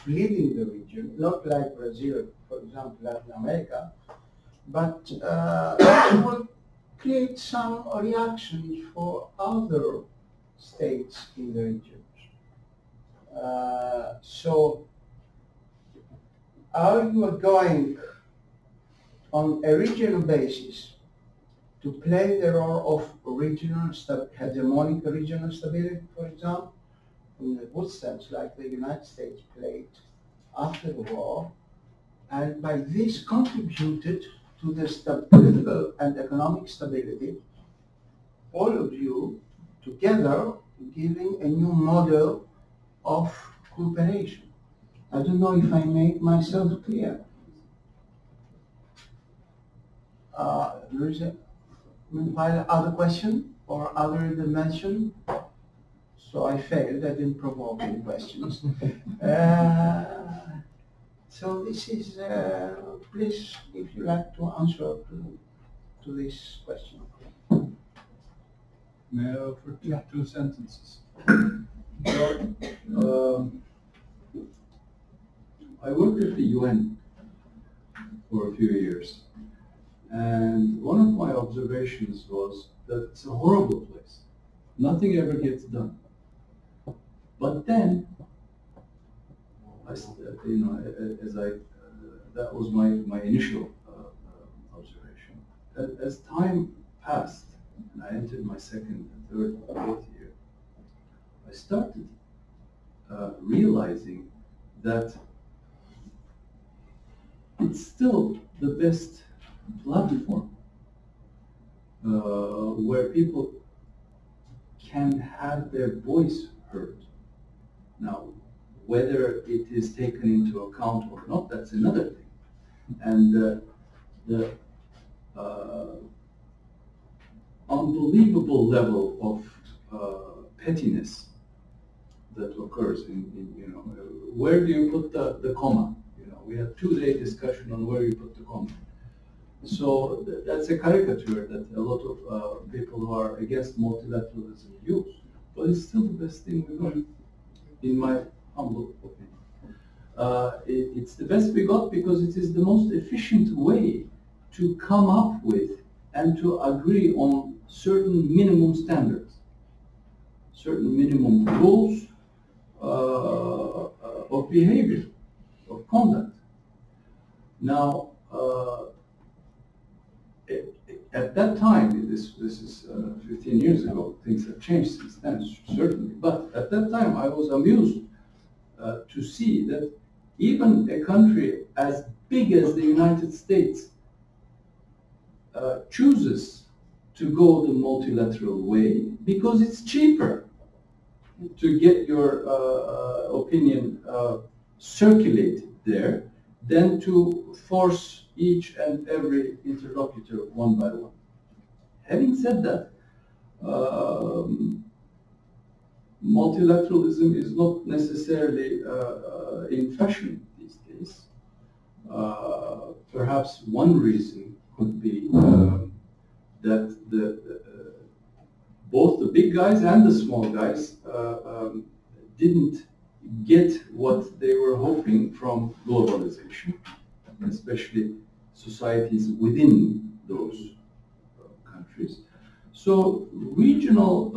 leading the region, not like Brazil, for example, Latin America, but it will create some reactions for other states in the region. So, are you going on a regional basis to play the role of hegemonic regional stability, for example, in a good sense, like the United States played after the war, and by this contributed to the political and economic stability, all of you together giving a new model of cooperation? I don't know if I make myself clear. There is a other question or other dimension? So I failed, I didn't provoke any questions. So this is, please, if you like to answer to this question. May I offer two sentences? I worked at the UN for a few years, and one of my observations was that it's a horrible place. Nothing ever gets done. But then, that was my initial observation. As time passed, and I entered my second, third, fourth year, I started realizing that it's still the best platform where people can have their voice heard. Now, whether it is taken into account or not, that's another thing. And the unbelievable level of pettiness that occurs in where do you put the comma? We had 2-day discussion on where you put the comma. So that's a caricature that a lot of people who are against multilateralism use. But it's still the best thing we got, in my humble opinion. It's the best we got because it is the most efficient way to come up with and to agree on certain minimum standards, certain minimum rules of behavior, of conduct. Now, at that time, this is 15 years ago, things have changed since then, certainly, but at that time I was amused to see that even a country as big as the United States chooses to go the multilateral way because it's cheaper to get your opinion circulate there than to force each and every interlocutor one by one. Having said that, multilateralism is not necessarily in fashion these days. Perhaps one reason could be that both the big guys and the small guys didn't get what they were hoping from globalization, especially societies within those countries. So regional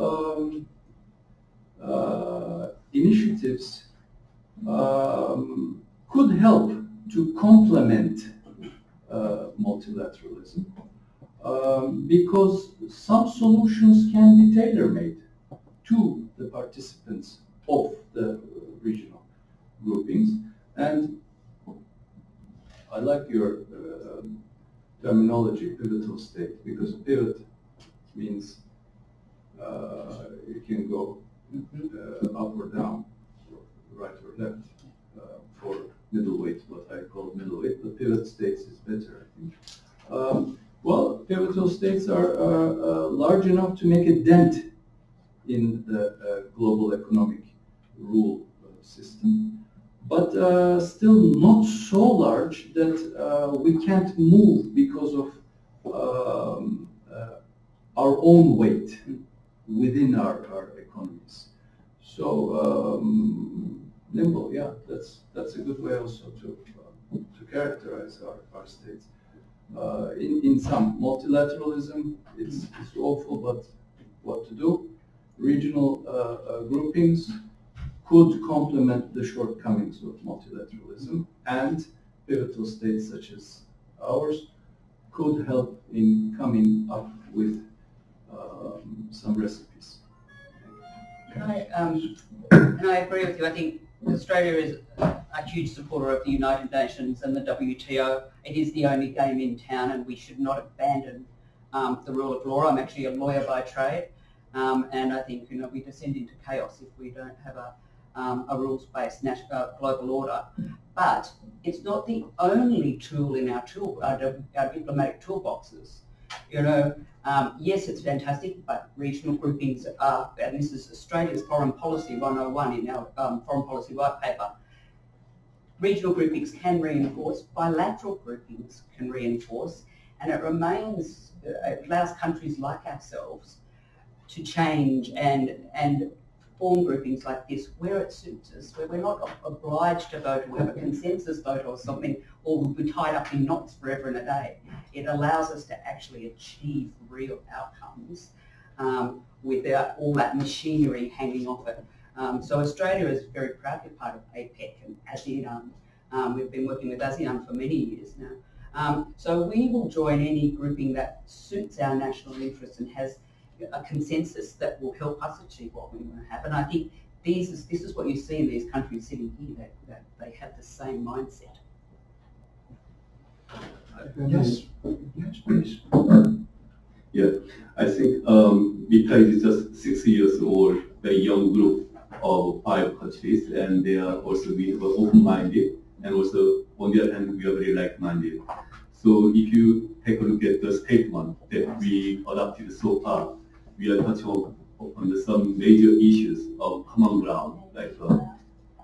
initiatives could help to complement multilateralism because some solutions can be tailor-made to the participants of the regional groupings. And I like your terminology, pivotal state, because pivot means you can go up or down, or right or left, for middleweight, what I call middleweight, but pivot states is better, I think. Well, pivotal states are large enough to make a dent in the global economic rule system, but still not so large that we can't move because of our own weight within our economies. So nimble, yeah, that's a good way also to characterize our states. In some multilateralism, it's awful, but what to do? Regional groupings could complement the shortcomings of multilateralism, and pivotal states such as ours could help in coming up with some recipes. And I agree with you. I think Australia is a huge supporter of the United Nations and the WTO. It is the only game in town, and we should not abandon the rule of law. I'm actually a lawyer by trade, and I think we descend into chaos if we don't have a rules-based global order. But it's not the only tool in our diplomatic toolboxes. Yes, it's fantastic, but regional groupings are, and this is Australia's Foreign Policy 101 in our Foreign Policy White Paper, regional groupings can reinforce, bilateral groupings can reinforce, and it allows countries like ourselves to change and form groupings like this where it suits us, where we're not obliged to vote or have a consensus vote or something, or we'll be tied up in knots forever and a day. It allows us to actually achieve real outcomes without all that machinery hanging off it. So Australia is very proudly part of APEC and ASEAN. We've been working with ASEAN for many years now. So we will join any grouping that suits our national interests and has a consensus that will help us achieve what we want to have. And I think this is what you see in these countries sitting here, that they have the same mindset. Yes, please. Yeah, I think MIKTA is just 6 years old, very young group of 5 countries, and they are also open-minded, and also on the other hand, we are very like-minded. So if you take a look at the statement that we adopted so far, we are touching on some major issues of common ground, like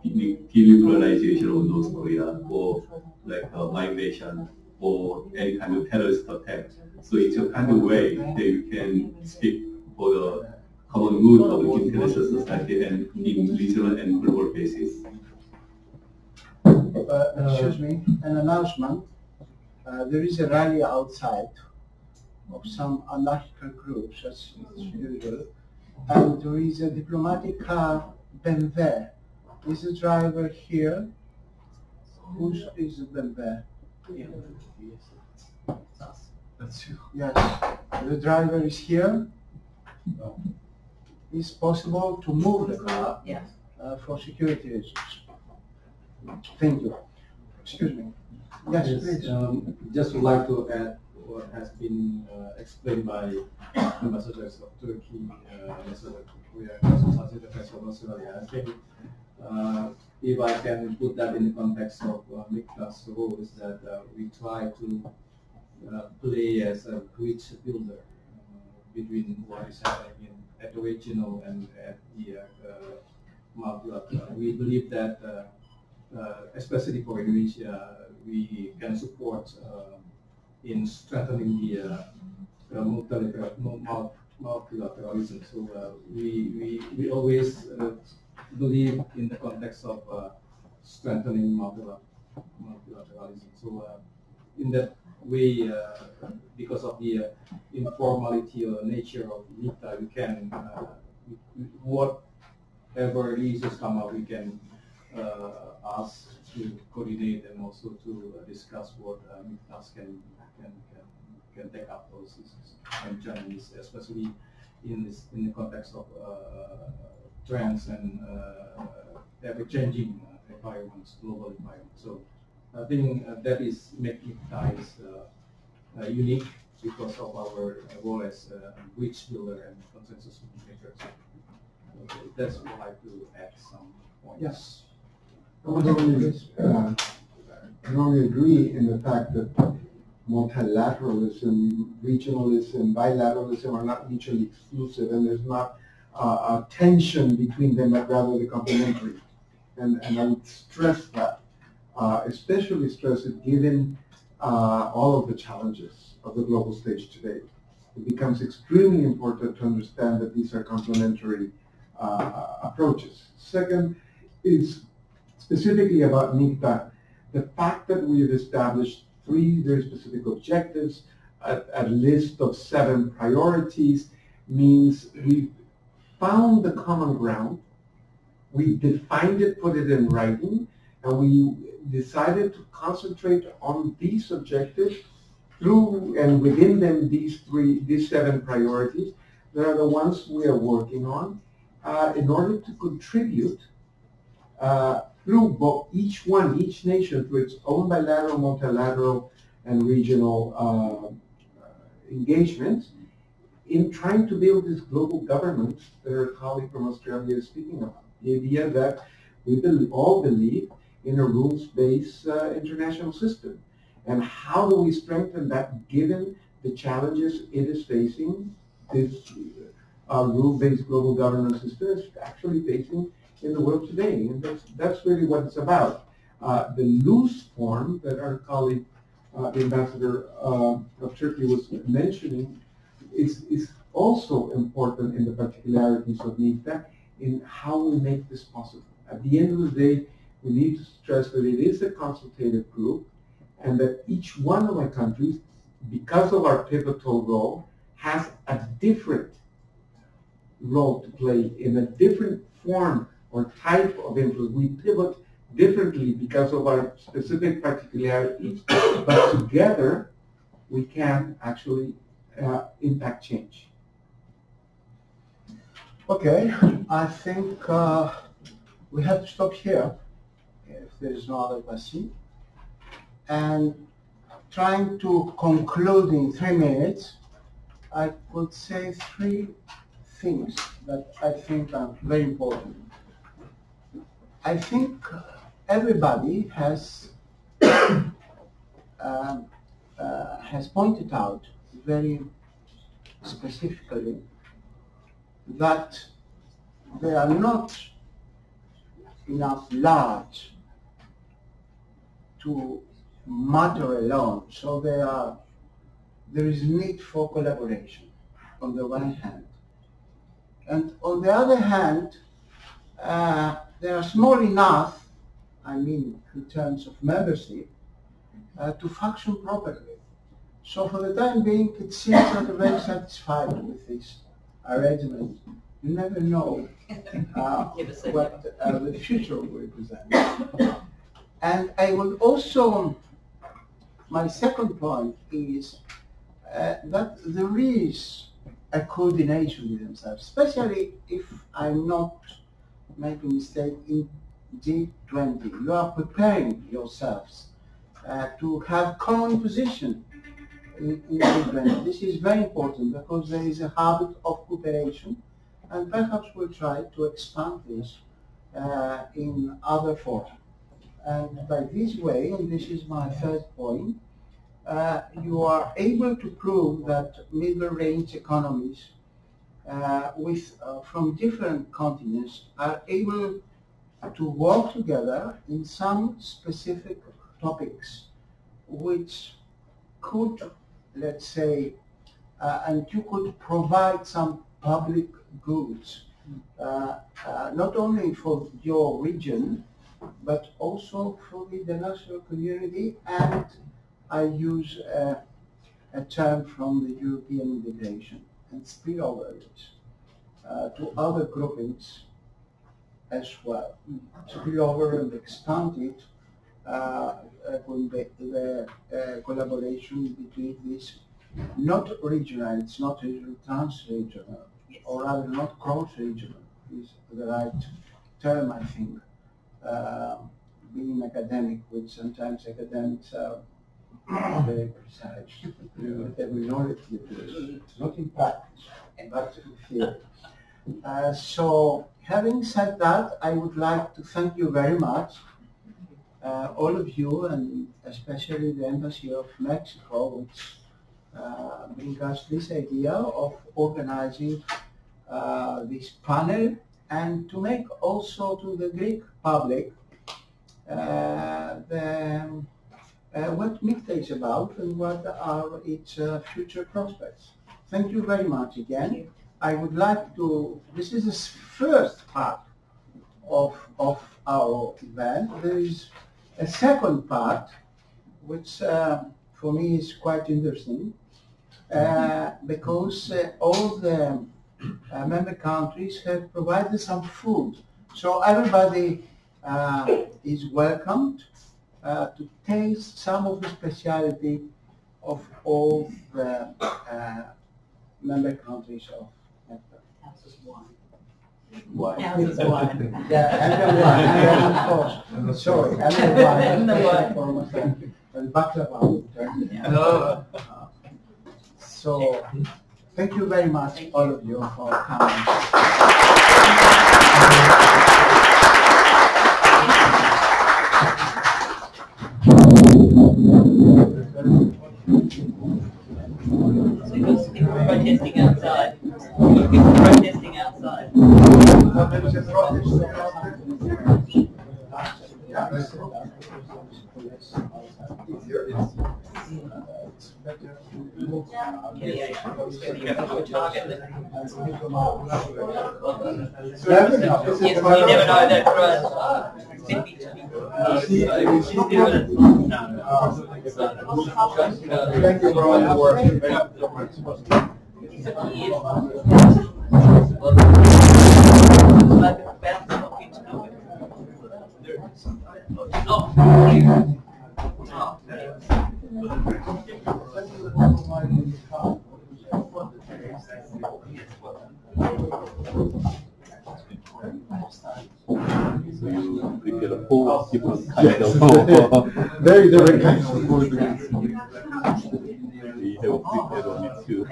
denuclearization of North Korea, or like migration, or any kind of terrorist attack. So it's a kind of way that you can speak for the common good of the international society and in regional and global basis. Excuse me, an announcement. There is a rally outside of some anarchical groups, as usual, and there is a diplomatic car BMW. Is the driver here? Who is the BMW? That's you. Yes, the driver is here. It's possible to move the car for security reasons. Thank you. Excuse me. Yes, please. Just would like to add what has been explained by ambassadors of Turkey, ambassador of Korea, and also ambassador of Australia. I think If I can put that in the context of MIKTA's role, is that we try to play as a bridge builder between what is happening at the regional and at the multilateral. We believe that, especially for Indonesia, we can support in strengthening the multilateralism. So we always believe in the context of strengthening multilateralism. So in that way, because of the informality or nature of MIKTA, we can whatever issues come up, we can ask to coordinate and also to discuss what MIKTAs can take up those issues and challenges, especially in the context of trends and ever-changing environments, global environments. So I think that is making MIKTA unique because of our role as a bridge builder and consensus maker. So that's what I'd like to add some points. Yes. I only agree in the fact that multilateralism, regionalism, bilateralism are not mutually exclusive, and there's not a tension between them, but rather they're complementary. And I would stress that, especially stress it given all of the challenges of the global stage today. It becomes extremely important to understand that these are complementary approaches. Second is specifically about MIKTA, the fact that we have established 3 very specific objectives, a list of 7 priorities, means we've found the common ground, we defined it, put it in writing, and we decided to concentrate on these objectives through and within them these 7 priorities that are the ones we are working on in order to contribute through each nation through its own bilateral, multilateral, and regional engagements in trying to build this global governance that our colleague from Australia is speaking about. The idea that we all believe in a rules-based international system. And how do we strengthen that given the challenges it is facing, this rule-based global governance system is actually facing in the world today? And that's really what it's about. The loose form that our colleague, the ambassador of Turkey was mentioning is also important in the particularities of MIKTA in how we make this possible. At the end of the day, we need to stress that it is a consultative group and that each one of our countries, because of our pivotal role, has a different role to play in a different form or type of influence. We pivot differently because of our specific particularities, but together we can actually impact change. Okay, I think we have to stop here if there is no other question. And trying to conclude in 3 minutes, I could say 3 things that I think are very important. I think everybody has pointed out very specifically that there are not enough large to matter alone, so there is need for collaboration on the one hand. And on the other hand, they are small enough, I mean in terms of membership, to function properly. So for the time being, it seems that we're very satisfied with this arrangement. You never know what the future will present. And I will also, my second point is that there is a coordination with themselves, especially if I'm not making a mistake in G20. You are preparing yourselves to have common position in G20. This is very important because there is a habit of cooperation, and perhaps we'll try to expand this in other fora. And by this way, and this is my third point, you are able to prove that middle-range economies from different continents are able to work together in some specific topics which could, let's say, and you could provide some public goods, not only for your region, but also for the international community, and I use a term from the European integration, and spillovers to other groupings as well. Spillover and expand it with the collaboration between these, not regional, it's not regional, trans-regional, or rather not cross-regional is the right term, I think. Being academic, which sometimes academics are very precise. The terminology, it's not in practice, but in theory. So, having said that, I would like to thank you very much, all of you, and especially the Embassy of Mexico, which bring us this idea of organizing this panel, and to make also to the Greek public what MIKTA is about and what are its future prospects. Thank you very much again. I would like to, this is the first part of our event. There is a second part, which for me is quite interesting, because all the member countries have provided some food. So everybody is welcomed to taste some of the speciality of all the member countries of MIKTA. Houses wine. Wine. Houses wine. Yeah, and the wine, and of course, sorry, and the wine, And the wine. and baklava. Oh. So, thank you very much, all of you, for coming. So people protesting outside. People protesting outside. You never know that Thank you for all your work. Prepare a whole different kind of Very different kinds of food. we have prepared on it too.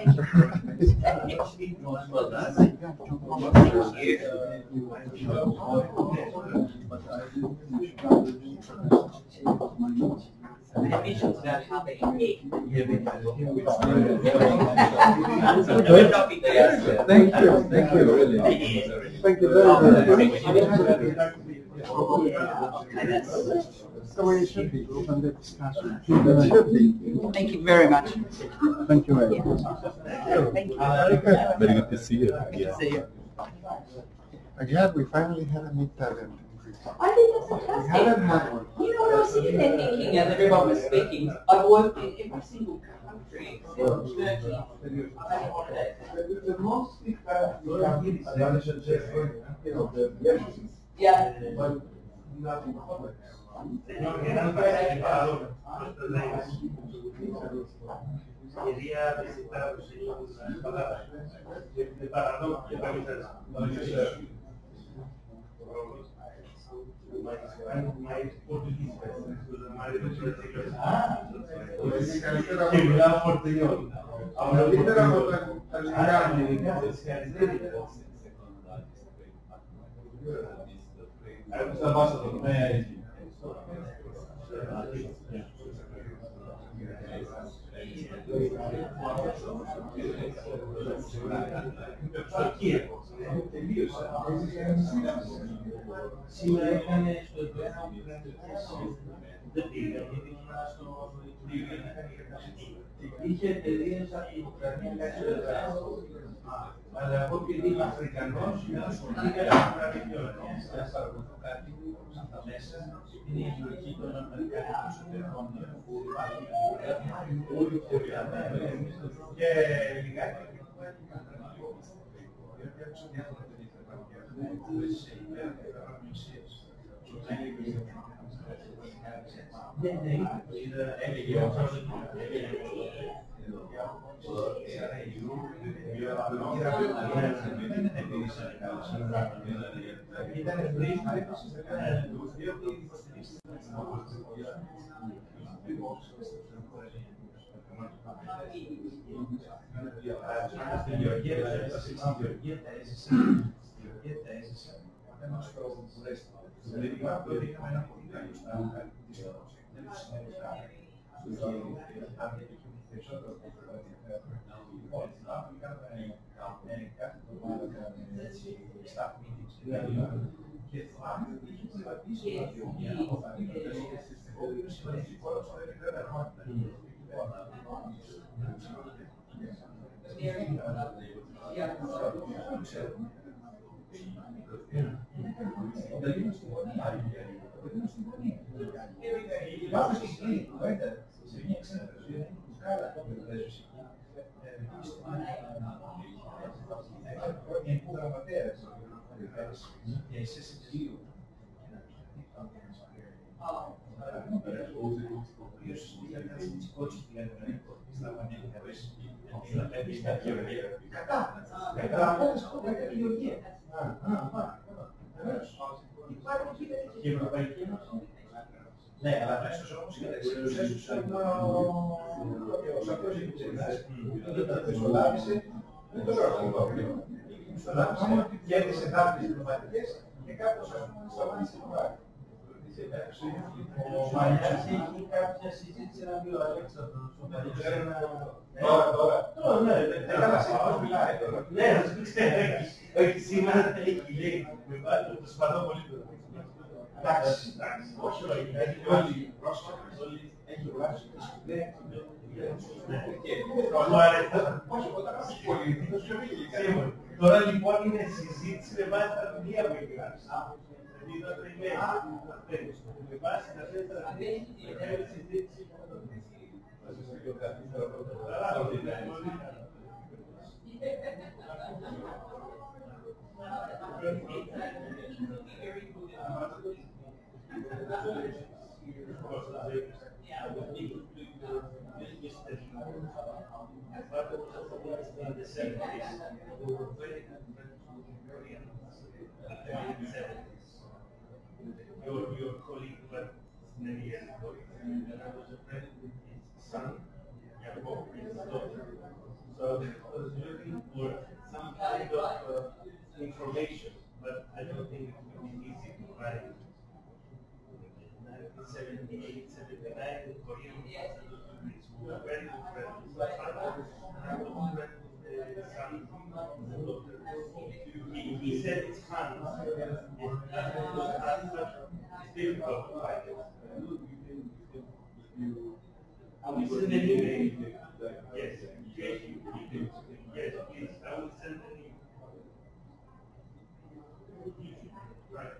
Ambitions about how they eat. Thank you. Thank you. Thank you very much. That's the way it should be. Open the discussion. It should be. Thank you very much. Thank you very much. Thank you. Very good to see you. Good to see you. Again, we finally had a MIKTA event. I think that's We fantastic. haven't had one. You know what I was sitting there thinking? Thinking as everyone was speaking, I've worked in every single country except Turkey. I've had holidays. The most MIKTA we have here is Yeah. but nothing public. Quería visitar a los hijos de Parador, de Parador. My Portuguese Mr. Ambassador, may I? Σήμερα έκανε στο Υπουργείο δεν πήγα, γιατί ήμουν στο Υπουργείο είχε εταιρείες από την Ουκρανία κάτι εργάσεις. Αλλά εγώ επειδή είμαι Αφρικανός, πήγα στην Ουκρανία. Θα παρακολουθώ κάτι από τα μέσα. Είναι η λογική των Αμερικανικών εξωτερικών που υπάρχει και λιγάκι. Έλεγε ο Στην Γεωργία τα έζησα, ένα στο Βουρέστι. Δηλαδή, τότε είχαμε ένα πολύ καλό στάδιο, δεν τους συνέβησαμε. Αν είχε περισσότερο από το λοιπόν, κάναμε κάθε εβδομάδα staff meetings και θυμάμαι ότι είχε συμβατήσει η Γεωργία όταν είχατε είναι σημαντικό όλο αυτό δεν ήταν ερώτημα. Πάμε στην Στην, κουβέντα, σε μια ξένα πρεσβεία, κάρα τότε πρέσβηση. Είναι υπογραμματέας και σε δύο. Ο οποίος ήταν κότσι πλέον στα Πανέλληνα στα Γεωργία. Κατά η Γεωργία. Και η Ευρωπαϊκή Ένωση. Ναι, αλλά μέσα όμως και τα εξελίξεις τους ο Σακός Επιτσελάς δεν τα μεσολάβησε, δεν το λέω μεσολάβησε ότι κέρδισε δάπτες διπλωματικές και κάποιος ας πούμε σταμάτησε το βάρη. Ο Μανιάς έχει κάποια συζήτηση να πει ο Αλέξανδρος. Τώρα, ναι, δεν καλά μιλάει τώρα. Ναι, όχι σήμερα έχει λέει, με βάλει το προσπαθώ πολύ τώρα. Εντάξει, όχι όλοι, έχει όλοι πρόσφατες, όλοι έχει γράψει και σπουδαία και όχι, όταν είσαι πολιτικός πιο λίγα. Τώρα λοιπόν είναι συζήτηση με βάση τα βιβλία που έχει γράψει. Με βάση τα τέσσερα βιβλία είναι συζήτηση your colleague went many years ago, and I was a friend with his son, Jacob, his daughter. So I was looking for some kind of information, but I don't think it would be easy to find. In 1978, 79, the Korean ambassadors were very good friends. And I was friends with the son and the daughter. He said it's fun, it's difficult to find it. I will send an email. Yes, yes, please. I will send an email. Right.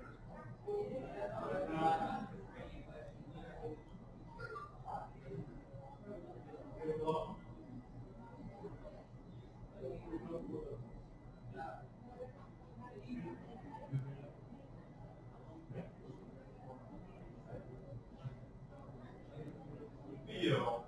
Io